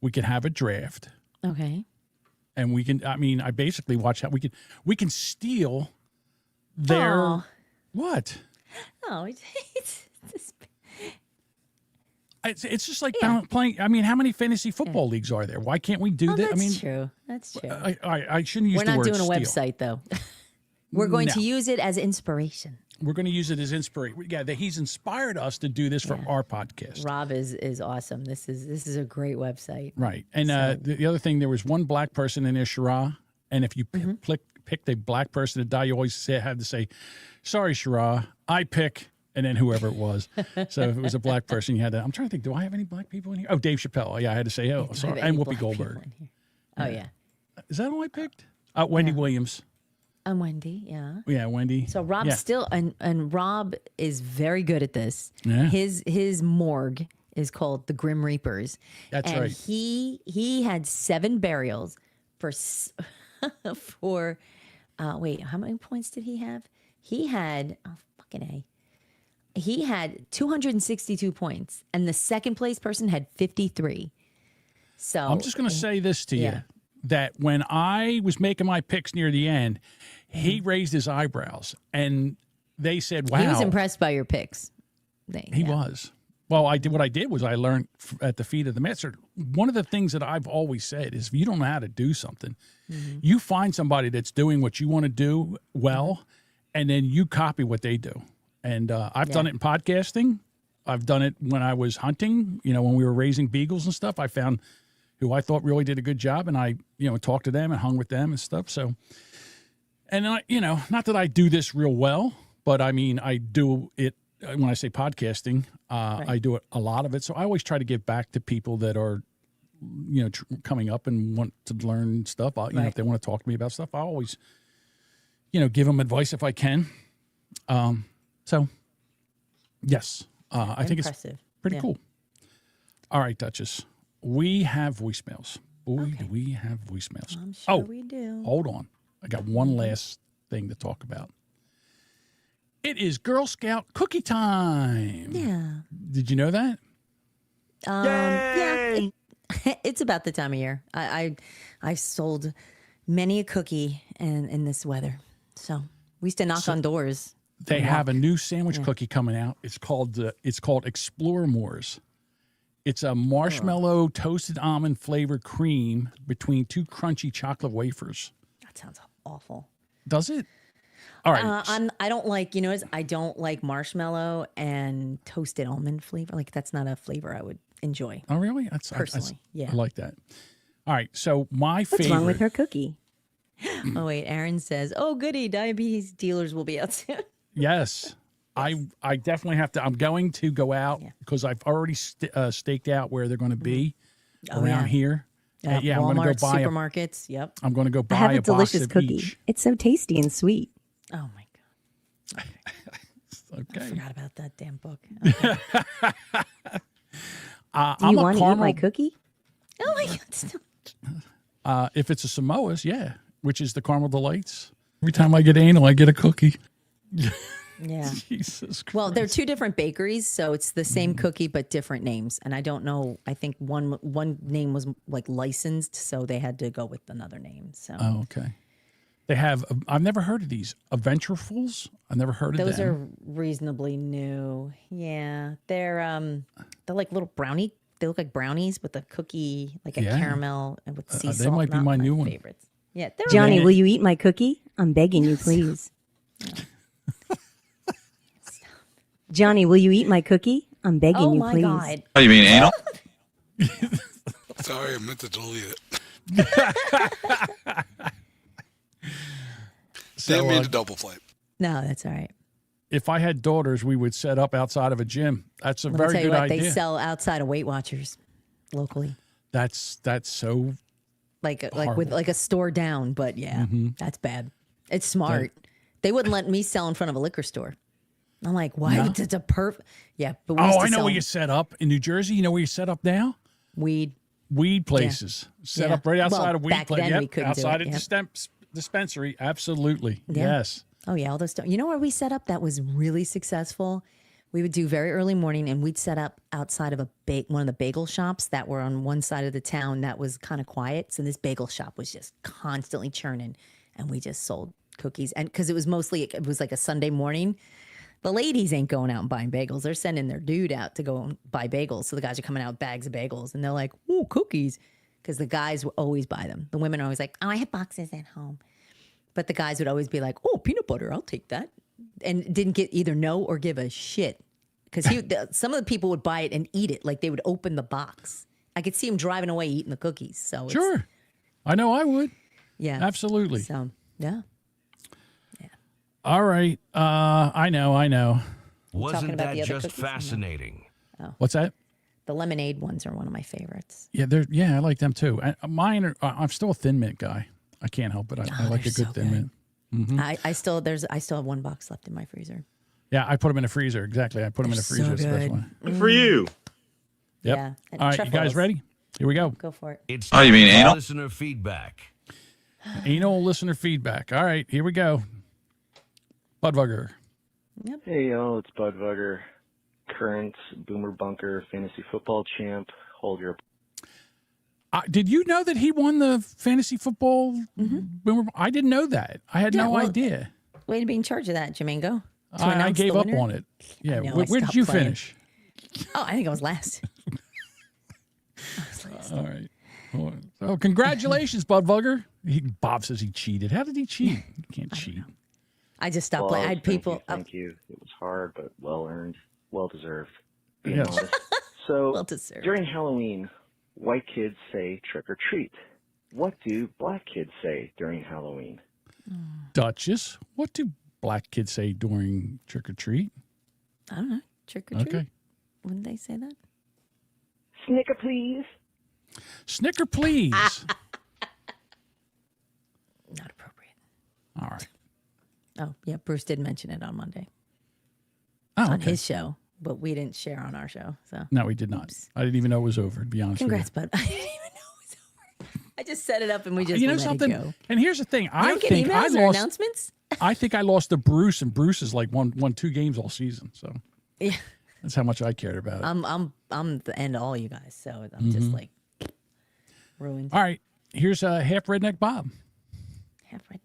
We can have a draft. Okay. And we can, I basically watch how we can steal their, Aw. what? Oh, it's It's just like playing. I mean, how many fantasy football leagues are there? Why can't we do that? That's I mean, true. That's true. I shouldn't use We're the not word doing a steal. website though. We're going No. to use it as inspiration. We're going to use it as inspiration. Yeah, he's inspired us to do this for our podcast. Rob is awesome. This is a great website. Right. And the other thing, there was one black person in there, Shara, and if you picked a black person to die, you always had to say, sorry, Shara, I pick, and then whoever it was. So if it was a black person, you had to, I'm trying to think, do I have any black people in here? Oh, Dave Chappelle. Yeah, I had to say, oh, sorry. And Whoopi Goldberg. Oh, yeah. Is that all I picked? Wendy Williams. I'm Wendy, yeah. Yeah, Wendy. So Rob still and Rob is very good at this. Yeah. His morgue is called the Grim Reapers. That's and right. He had 7 burials for wait, how many points did he have? He had fucking A. He had 262 points, and the second place person had 53. So I'm just going to say this to you. Yeah. That when I was making my picks near the end, he raised his eyebrows and they said, wow. He was impressed by your picks. He was. Well, what I did was I learned at the feet of the master. One of the things that I've always said is if you don't know how to do something, you find somebody that's doing what you want to do well, and then you copy what they do. And I've done it in podcasting. I've done it when I was hunting, when we were raising beagles and stuff. I found who I thought really did a good job, and I, talked to them and hung with them and stuff. So, and I, not that I do this real well, but I mean, I do it when I say podcasting, I do it a lot of it. So I always try to give back to people that are, coming up and want to learn stuff. If they want to talk to me about stuff, I always, give them advice if I can. So yes, I think it's pretty cool. All right, Duchess. We have voicemails. Boy, do we have voicemails. I'm sure we do. Hold on. I got one last thing to talk about. It is Girl Scout cookie time. Yeah. Did you know that? Yeah. It's about the time of year. I sold many a cookie in this weather. So we used to knock on doors. They have a new sandwich cookie coming out. It's called Explore Moors. It's a marshmallow toasted almond flavored cream between 2 crunchy chocolate wafers. That sounds awful. Does it? All right. I don't like, I don't like marshmallow and toasted almond flavor. Like that's not a flavor I would enjoy. Oh, really? Personally, yeah. I like that. All right. So my favorite. What's wrong with her cookie? Oh wait, Aaron says, "Oh goody, diabetes dealers will be out soon." Yes. I definitely have to. I'm going to go out because I've already staked out where they're going to be around here. Yeah, I'm going to go buy supermarkets. Yep. I'm going to go buy I have a box delicious of cookie. each. It's so tasty and sweet. Oh my god. Okay. I forgot about that damn book. Do I'm you a want to eat caramel. my cookie? Oh my god. If it's a Samoa's, yeah, which is the caramel delights. Every time I get anal, I get a cookie. Yeah. Jesus Christ. Well, they're 2 different bakeries, so it's the same cookie but different names. And I don't know. I think one name was like licensed, so they had to go with another name. So. Oh, okay. They have. I've never heard of these Adventurefuls. I've never heard of Those them. are reasonably new. Yeah, they're like little brownie. They look like brownies with a cookie, like a caramel and with sea salt. They might be Not my new one. favorites. Yeah, they're Johnny, okay. will you eat my cookie? I'm begging you, please. Johnny, will you eat my cookie? I'm begging you, please. Oh my god! Oh, you mean anal? Sorry, I meant to delete it. Didn't mean to double flip. No, that's all right. If I had daughters, we would set up outside of a gym. That's a Let me very tell you good what, idea. They sell outside of Weight Watchers locally. That's so like Horrible. with like a store down. But yeah, that's bad. It's smart. They wouldn't let me sell in front of a liquor store. I'm like, why? No? It's a perfect. Yeah, but we used to I know sell where you set up in New Jersey. You know where you set up now? weed. Weed places set Yeah. up right outside Well, of weed back place. then we Yep, couldn't do outside it, of yep. dispensary. Absolutely. Yeah. Yes. Oh yeah, all those stuff. You know where we set up that was really successful? We would do very early morning, and we'd set up outside of one of the bagel shops that were on one side of the town that was kind of quiet. So this bagel shop was just constantly churning, and we just sold cookies. And because it was like a Sunday morning, the ladies ain't going out and buying bagels. They're sending their dude out to go and buy bagels. So the guys are coming out with bags of bagels, and they're like, "Ooh, cookies," because the guys will always buy them. The women are always like, "Oh, I have boxes at home," but the guys would always be like, "Oh, peanut butter, I'll take that," and didn't get either no or give a shit. Because some of the people would buy it and eat it, like they would open the box. I could see him driving away eating the cookies. So Sure. I know I would. Yeah. Absolutely. So yeah. All right. I know. Talking Wasn't about that the other just cookies? fascinating? What's that? The lemonade ones are one of my favorites. Yeah, I like them too. Mine are. I'm still a Thin Mint guy. I can't help it. I like a good Thin Mint. Mm-hmm. I still have one box left in my freezer. Yeah, I put them in the freezer. Exactly. I put them in the freezer especially. Good for you. Yep. Yeah. And All right, you guys truffles. ready? Here we go. Go for it. It's Oh, you mean anal? listener feedback. Anal listener feedback. All right, here we go. Budvugger. Hey, y'all, it's Budvugger, current Boomer Bunker fantasy football champ. Hold your. Did you know that he won the fantasy football? Boomer? I didn't know that. I had no idea. Way to be in charge of that, Jamingo. I gave up on it. Yeah. know, Where I did stopped you playing. finish? Oh, I think I was last. All right. Oh, congratulations, Budvugger. Bob says he cheated. How did he cheat? You can't cheat. I just stopped playing. I had people. Thank you. It was hard, but well earned, well deserved. Being Yes. honest. So Well deserved. during Halloween, white kids say trick or treat. What do black kids say during Halloween? Duchess, what do black kids say during trick or treat? I don't know. Trick or treat. Okay. Wouldn't they say that? Snicker, please. Snicker, please. Not appropriate. All right. Oh, yeah. Bruce did mention it on Monday Oh, on okay. his show, but we didn't share on our show. So No, we did not. I didn't even know it was over, to be honest congrats, with bud. I didn't even know it was over. I just set it up and we you. just You know let something? it go. And here's the thing. You don't get emails or announcements? I think I lost to Bruce, and Bruce has like won 2 games all season. So Yeah. that's how much I cared about it. I'm the end of all you guys, so I'm just like ruined. All right. Here's half redneck Bob.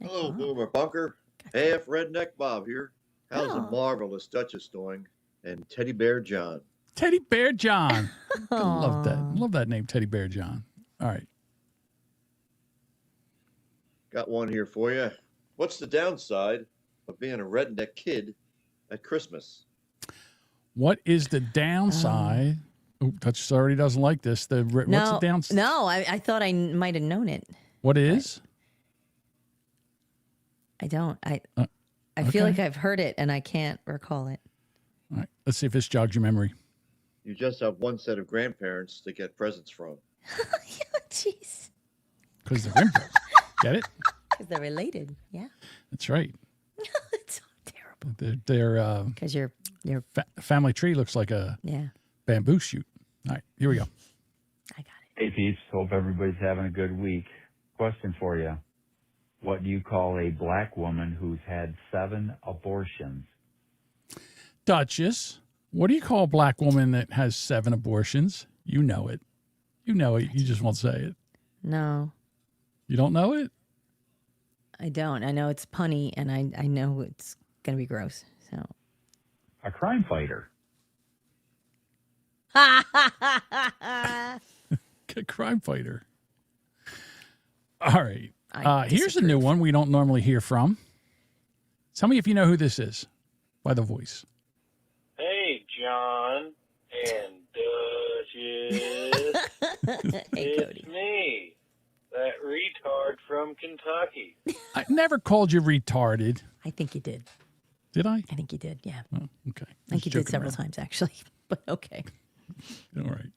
Hello, Boomer Bunker. Half Redneck Bob here. How's the Oh. marvelous Duchess doing? And Teddy Bear John. Teddy Bear John. I love that. Love that name, Teddy Bear John. All right. Got one here for you. What's the downside of being a redneck kid at Christmas? What is the downside? Oh, Duchess already doesn't like this. What's the downside? No, I thought I might have known it. What is? I don't. I okay. feel like I've heard it and I can't recall it. All right. Let's see if this jogs your memory. You just have one set of grandparents to get presents from. Jeez. Because they're impulse. Get it? Because they're related. Yeah. That's right. It's terrible. Their Because your family tree looks like a bamboo shoot. All right, here we go. Hey, peeps. Hope everybody's having a good week. Question for you. What do you call a black woman who's had 7 abortions? Duchess, what do you call a black woman that has 7 abortions? You know it. You know it. You just won't say it. No, You don't know it? I don't. I know it's punny and I know it's going to be gross. So A crime fighter. A crime fighter. All right. Here's a new one we don't normally hear from. Tell me if you know who this is by the voice. Hey, John and Duchess. It's me, that retard from Kentucky. I never called you retarded. I think you did. Did I? I think you did, yeah. Oh, okay. I think you did several times, actually. But okay. All right.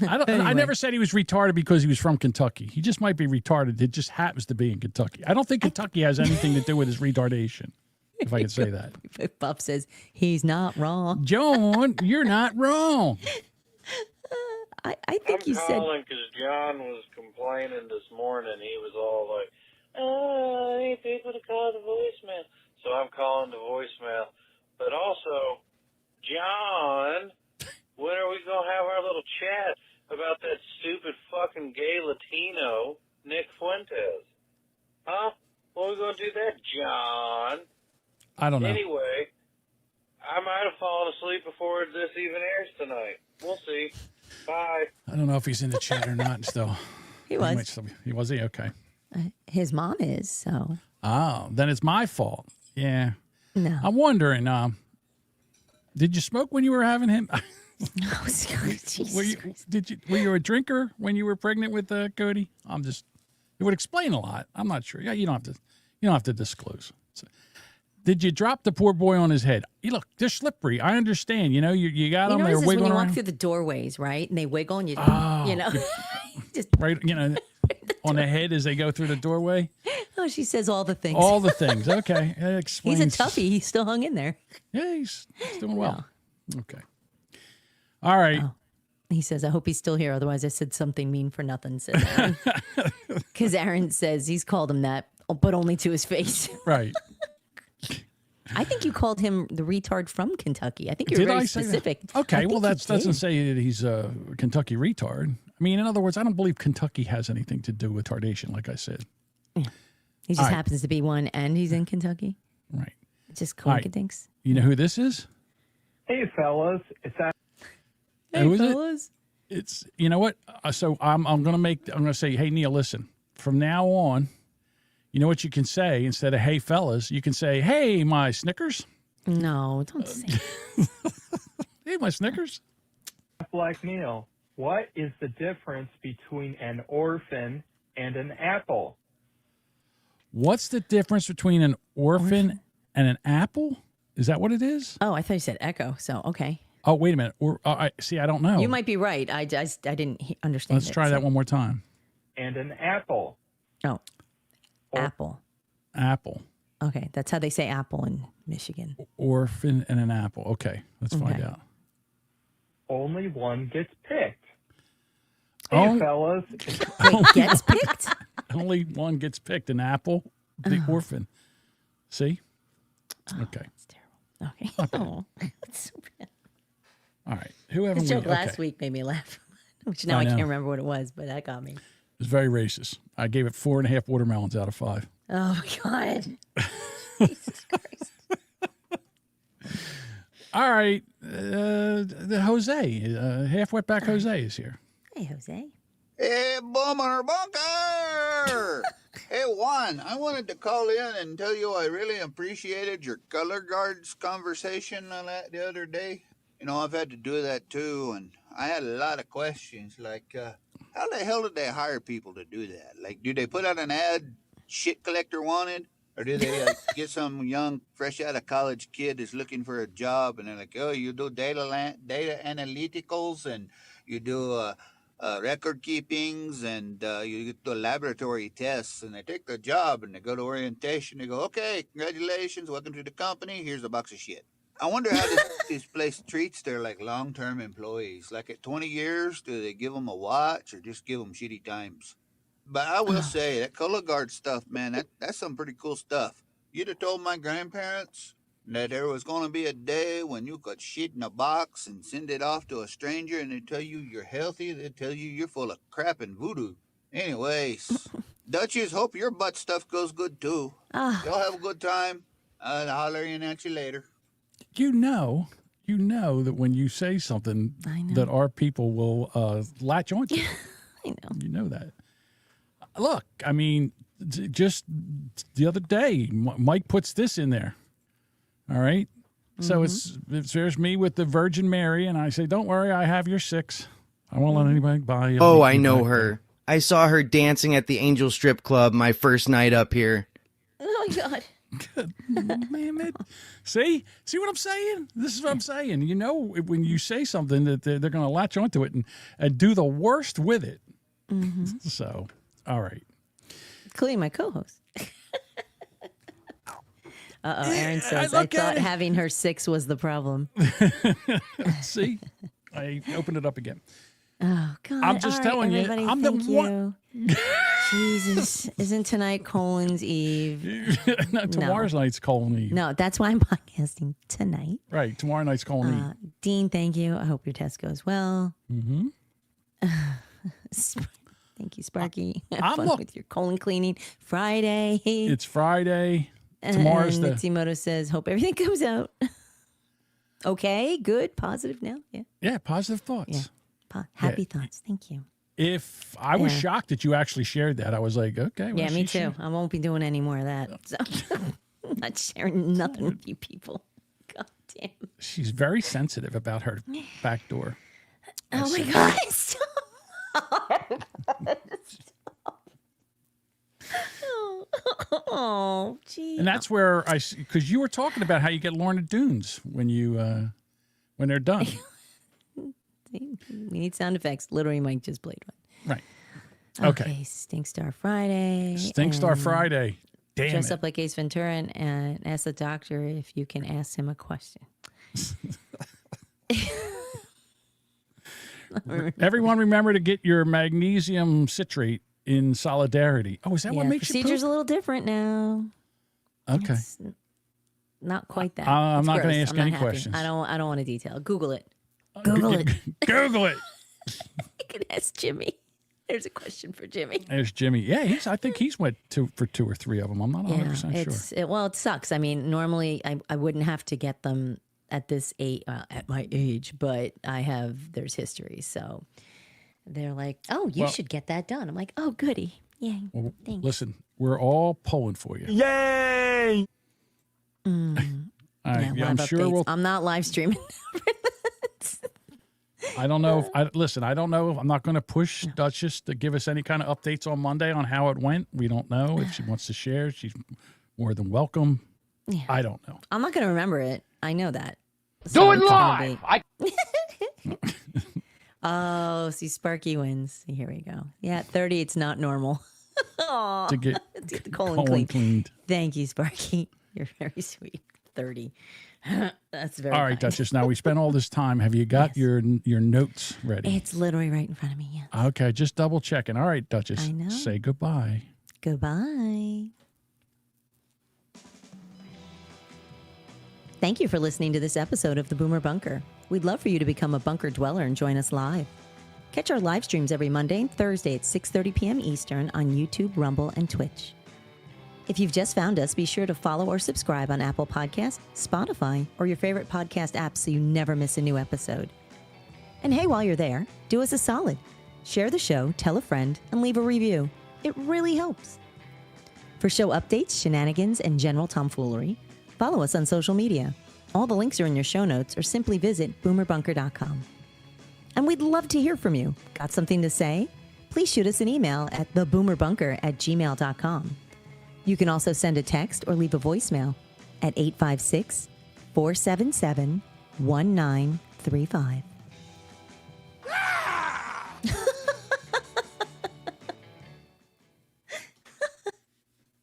I never said he was retarded because he was from Kentucky. He just might be retarded. It just happens to be in Kentucky. I don't think Kentucky has anything to do with his retardation, if I can say that. Buff says he's not wrong. John, you're not wrong. I think you said. I'm calling because John was complaining this morning. He was all like, "Oh, I ain't people to call the voicemail." So I'm calling the voicemail. But also, John, when are we gonna have our little chat about that stupid fucking gay Latino, Nick Fuentes? Huh? When are we gonna do that, John? I don't know. Anyway, I might have fallen asleep before this even airs tonight. We'll see. Bye. I don't know if he's in the chat or not still. He was. Was he? Okay. His mom is, so. Oh, then it's my fault. Yeah. No. I'm wondering, did you smoke when you were having him? Oh, Jesus were you a drinker when you were pregnant with Cody? It would explain a lot. I'm not sure. Yeah, you don't have to disclose. So, did you drop the poor boy on his head? Look, they're slippery. I understand. You got them. They're wiggling when you around. walk through the doorways, right? And they wiggle and you just right, on the head as they go through the doorway. Oh, she says all the things. All the things. Okay. That explains. He's a toughie. He's still hung in there. Yeah, he's doing well. Okay. All right. Oh. He says, I hope he's still here. Otherwise, I said something mean for nothing, says Aaron. Because Aaron says he's called him that, but only to his face. Right. I think you called him the retard from Kentucky. I think you're very specific. Okay, well, that doesn't say that he's a Kentucky retard. I mean, in other words, I don't believe Kentucky has anything to do with retardation, like I said. Yeah. He just happens to be one, and he's in Kentucky. Right. Just coincidence. Right. You know who this is? Hey, fellas. Who is it? It's, you know what? So I'm gonna say, hey, Neil, listen. From now on, you know what you can say instead of "Hey, fellas"? You can say, "Hey, my Snickers." No, don't say. Hey, my Snickers. Black Neil, what is the difference between an orphan and an apple? What's the difference between an orphan and an apple? Is that what it is? Oh, I thought you said echo. So okay. Oh, wait a minute. I don't know. You might be right. I didn't understand. Let's try that one more time. And an apple. Oh, apple. Apple. Okay, that's how they say apple in Michigan. Orphan and an apple. Okay, let's find out. Only one gets picked. Hey, fellas. Wait, gets picked? Only one gets picked. An apple, the orphan. See? Okay. That's terrible. Okay. That's so bad. All right. Who haven't the joke last week made me laugh, which now I can't remember what it was, but that got me. It was very racist. I gave it 4.5 watermelons out of 5. Oh, my God. Jesus Christ. All right. The Jose, half wetback Jose is here. Hey, Jose. Hey, Boomer Bunker! Hey, Juan, I wanted to call in and tell you I really appreciated your color guards conversation on that the other day. You know, I've had to do that too, and I had a lot of questions, like, how the hell did they hire people to do that? Like, do they put out an ad, shit collector wanted? Or do they get some young, fresh out of college kid that's looking for a job, and they're like, oh, you do data analyticals, and you do record keepings, and you do laboratory tests, and they take the job, and they go to orientation. They go, okay, congratulations, welcome to the company, here's a box of shit. I wonder how this place treats their long-term employees. Like at 20 years, do they give them a watch or just give them shitty times? But I will say that color guard stuff, man, that's some pretty cool stuff. You'd have told my grandparents that there was going to be a day when you could shit in a box and send it off to a stranger, and they tell you you're healthy. They tell you you're full of crap and voodoo. Anyways, Dutchies, hope your butt stuff goes good too. Y'all have a good time. I'll holler in at you later. You know that when you say something that our people will latch on to. I know. You know that. Look, I mean, just the other day, Mike puts this in there. All right? So there's me with the Virgin Mary, and I say, don't worry, I have your 6. I won't let anybody buy you. Oh, I know her. I saw her dancing at the Angel Strip Club my first night up here. Oh, my God. Man, see what I'm saying? This is what I'm saying. You know, when you say something that they're going to latch onto it and do the worst with it. Mm-hmm. So, all right. Including my co-host. Aaron says, I thought having her 6 was the problem. See? I opened it up again. Oh, God. I'm just telling you, I'm the one. Jesus. Isn't tonight Colin's Eve? No, tomorrow's night's Colin Eve. No, that's why I'm podcasting tonight. Right. Tomorrow night's Colin Eve. Dean, thank you. I hope your test goes well. Mm-hmm. Thank you, Sparky. Have fun with your colon cleaning. Friday. It's Friday. Tomorrow's and the... Mitsimoto says, hope everything comes out. Okay, good. Positive now. Yeah. Yeah, positive thoughts. Yeah. Happy thoughts. Thank you. If I was shocked that you actually shared that, I was like, okay. Well, yeah, me too. I won't be doing any more of that. So I'm not sharing nothing with you people. God damn. She's very sensitive about her back door. Oh my God. Stop. Oh, gee. And that's where because you were talking about how you get Lorna Doones when when they're done. We need sound effects. Literally, Mike just played one. Right. Okay. Stink Star Friday. Stink Star Friday. Damn Dress it. up like Ace Ventura and ask the doctor if you can ask him a question. Everyone remember to get your magnesium citrate in Solidarity. Oh, is that what makes you procedure's poop? a little different now. Okay. It's not quite that. I'm It's not going to gross. ask I'm not any happy. questions. I don't want to detail. Google it. Google it. Google it. You can ask Jimmy. There's a question for Jimmy. There's Jimmy. Yeah, I think he's went for 2 or 3 of them. I'm not 100% sure. Well, it sucks. I mean, normally I wouldn't have to get them at this age, at my age, but there's history. So they're like, oh, you should get that done. I'm like, oh, goody. Yay. Well, thanks. listen, we're all pulling for you. Yay! All right, I'm sure updates. I'm not live streaming. I don't know. I don't know. I'm not going to push Duchess to give us any kind of updates on Monday on how it went. We don't know. If she wants to share, she's more than welcome. Yeah. I don't know. I'm not going to remember it. I know that. Do it live! Oh, see, Sparky wins. Here we go. Yeah, at 30, it's not normal. To get the colon cleaned. Thank you, Sparky. You're very sweet. 30. That's very All right, kind. Duchess. Now we spent all this time. Have you got your notes ready? It's literally right in front of me. Yeah. Okay, just double checking. All right, Duchess. I know. Say goodbye. Goodbye. Thank you for listening to this episode of the Boomer Bunker. We'd love for you to become a bunker dweller and join us live. Catch our live streams every Monday and Thursday at 6:30 p.m. Eastern on YouTube, Rumble, and Twitch. If you've just found us, be sure to follow or subscribe on Apple Podcasts, Spotify, or your favorite podcast app so you never miss a new episode. And hey, while you're there, do us a solid. Share the show, tell a friend, and leave a review. It really helps. For show updates, shenanigans, and general tomfoolery, follow us on social media. All the links are in your show notes, or simply visit boomerbunker.com. And we'd love to hear from you. Got something to say? Please shoot us an email at theboomerbunker@gmail.com. You can also send a text or leave a voicemail at 856-477-1935.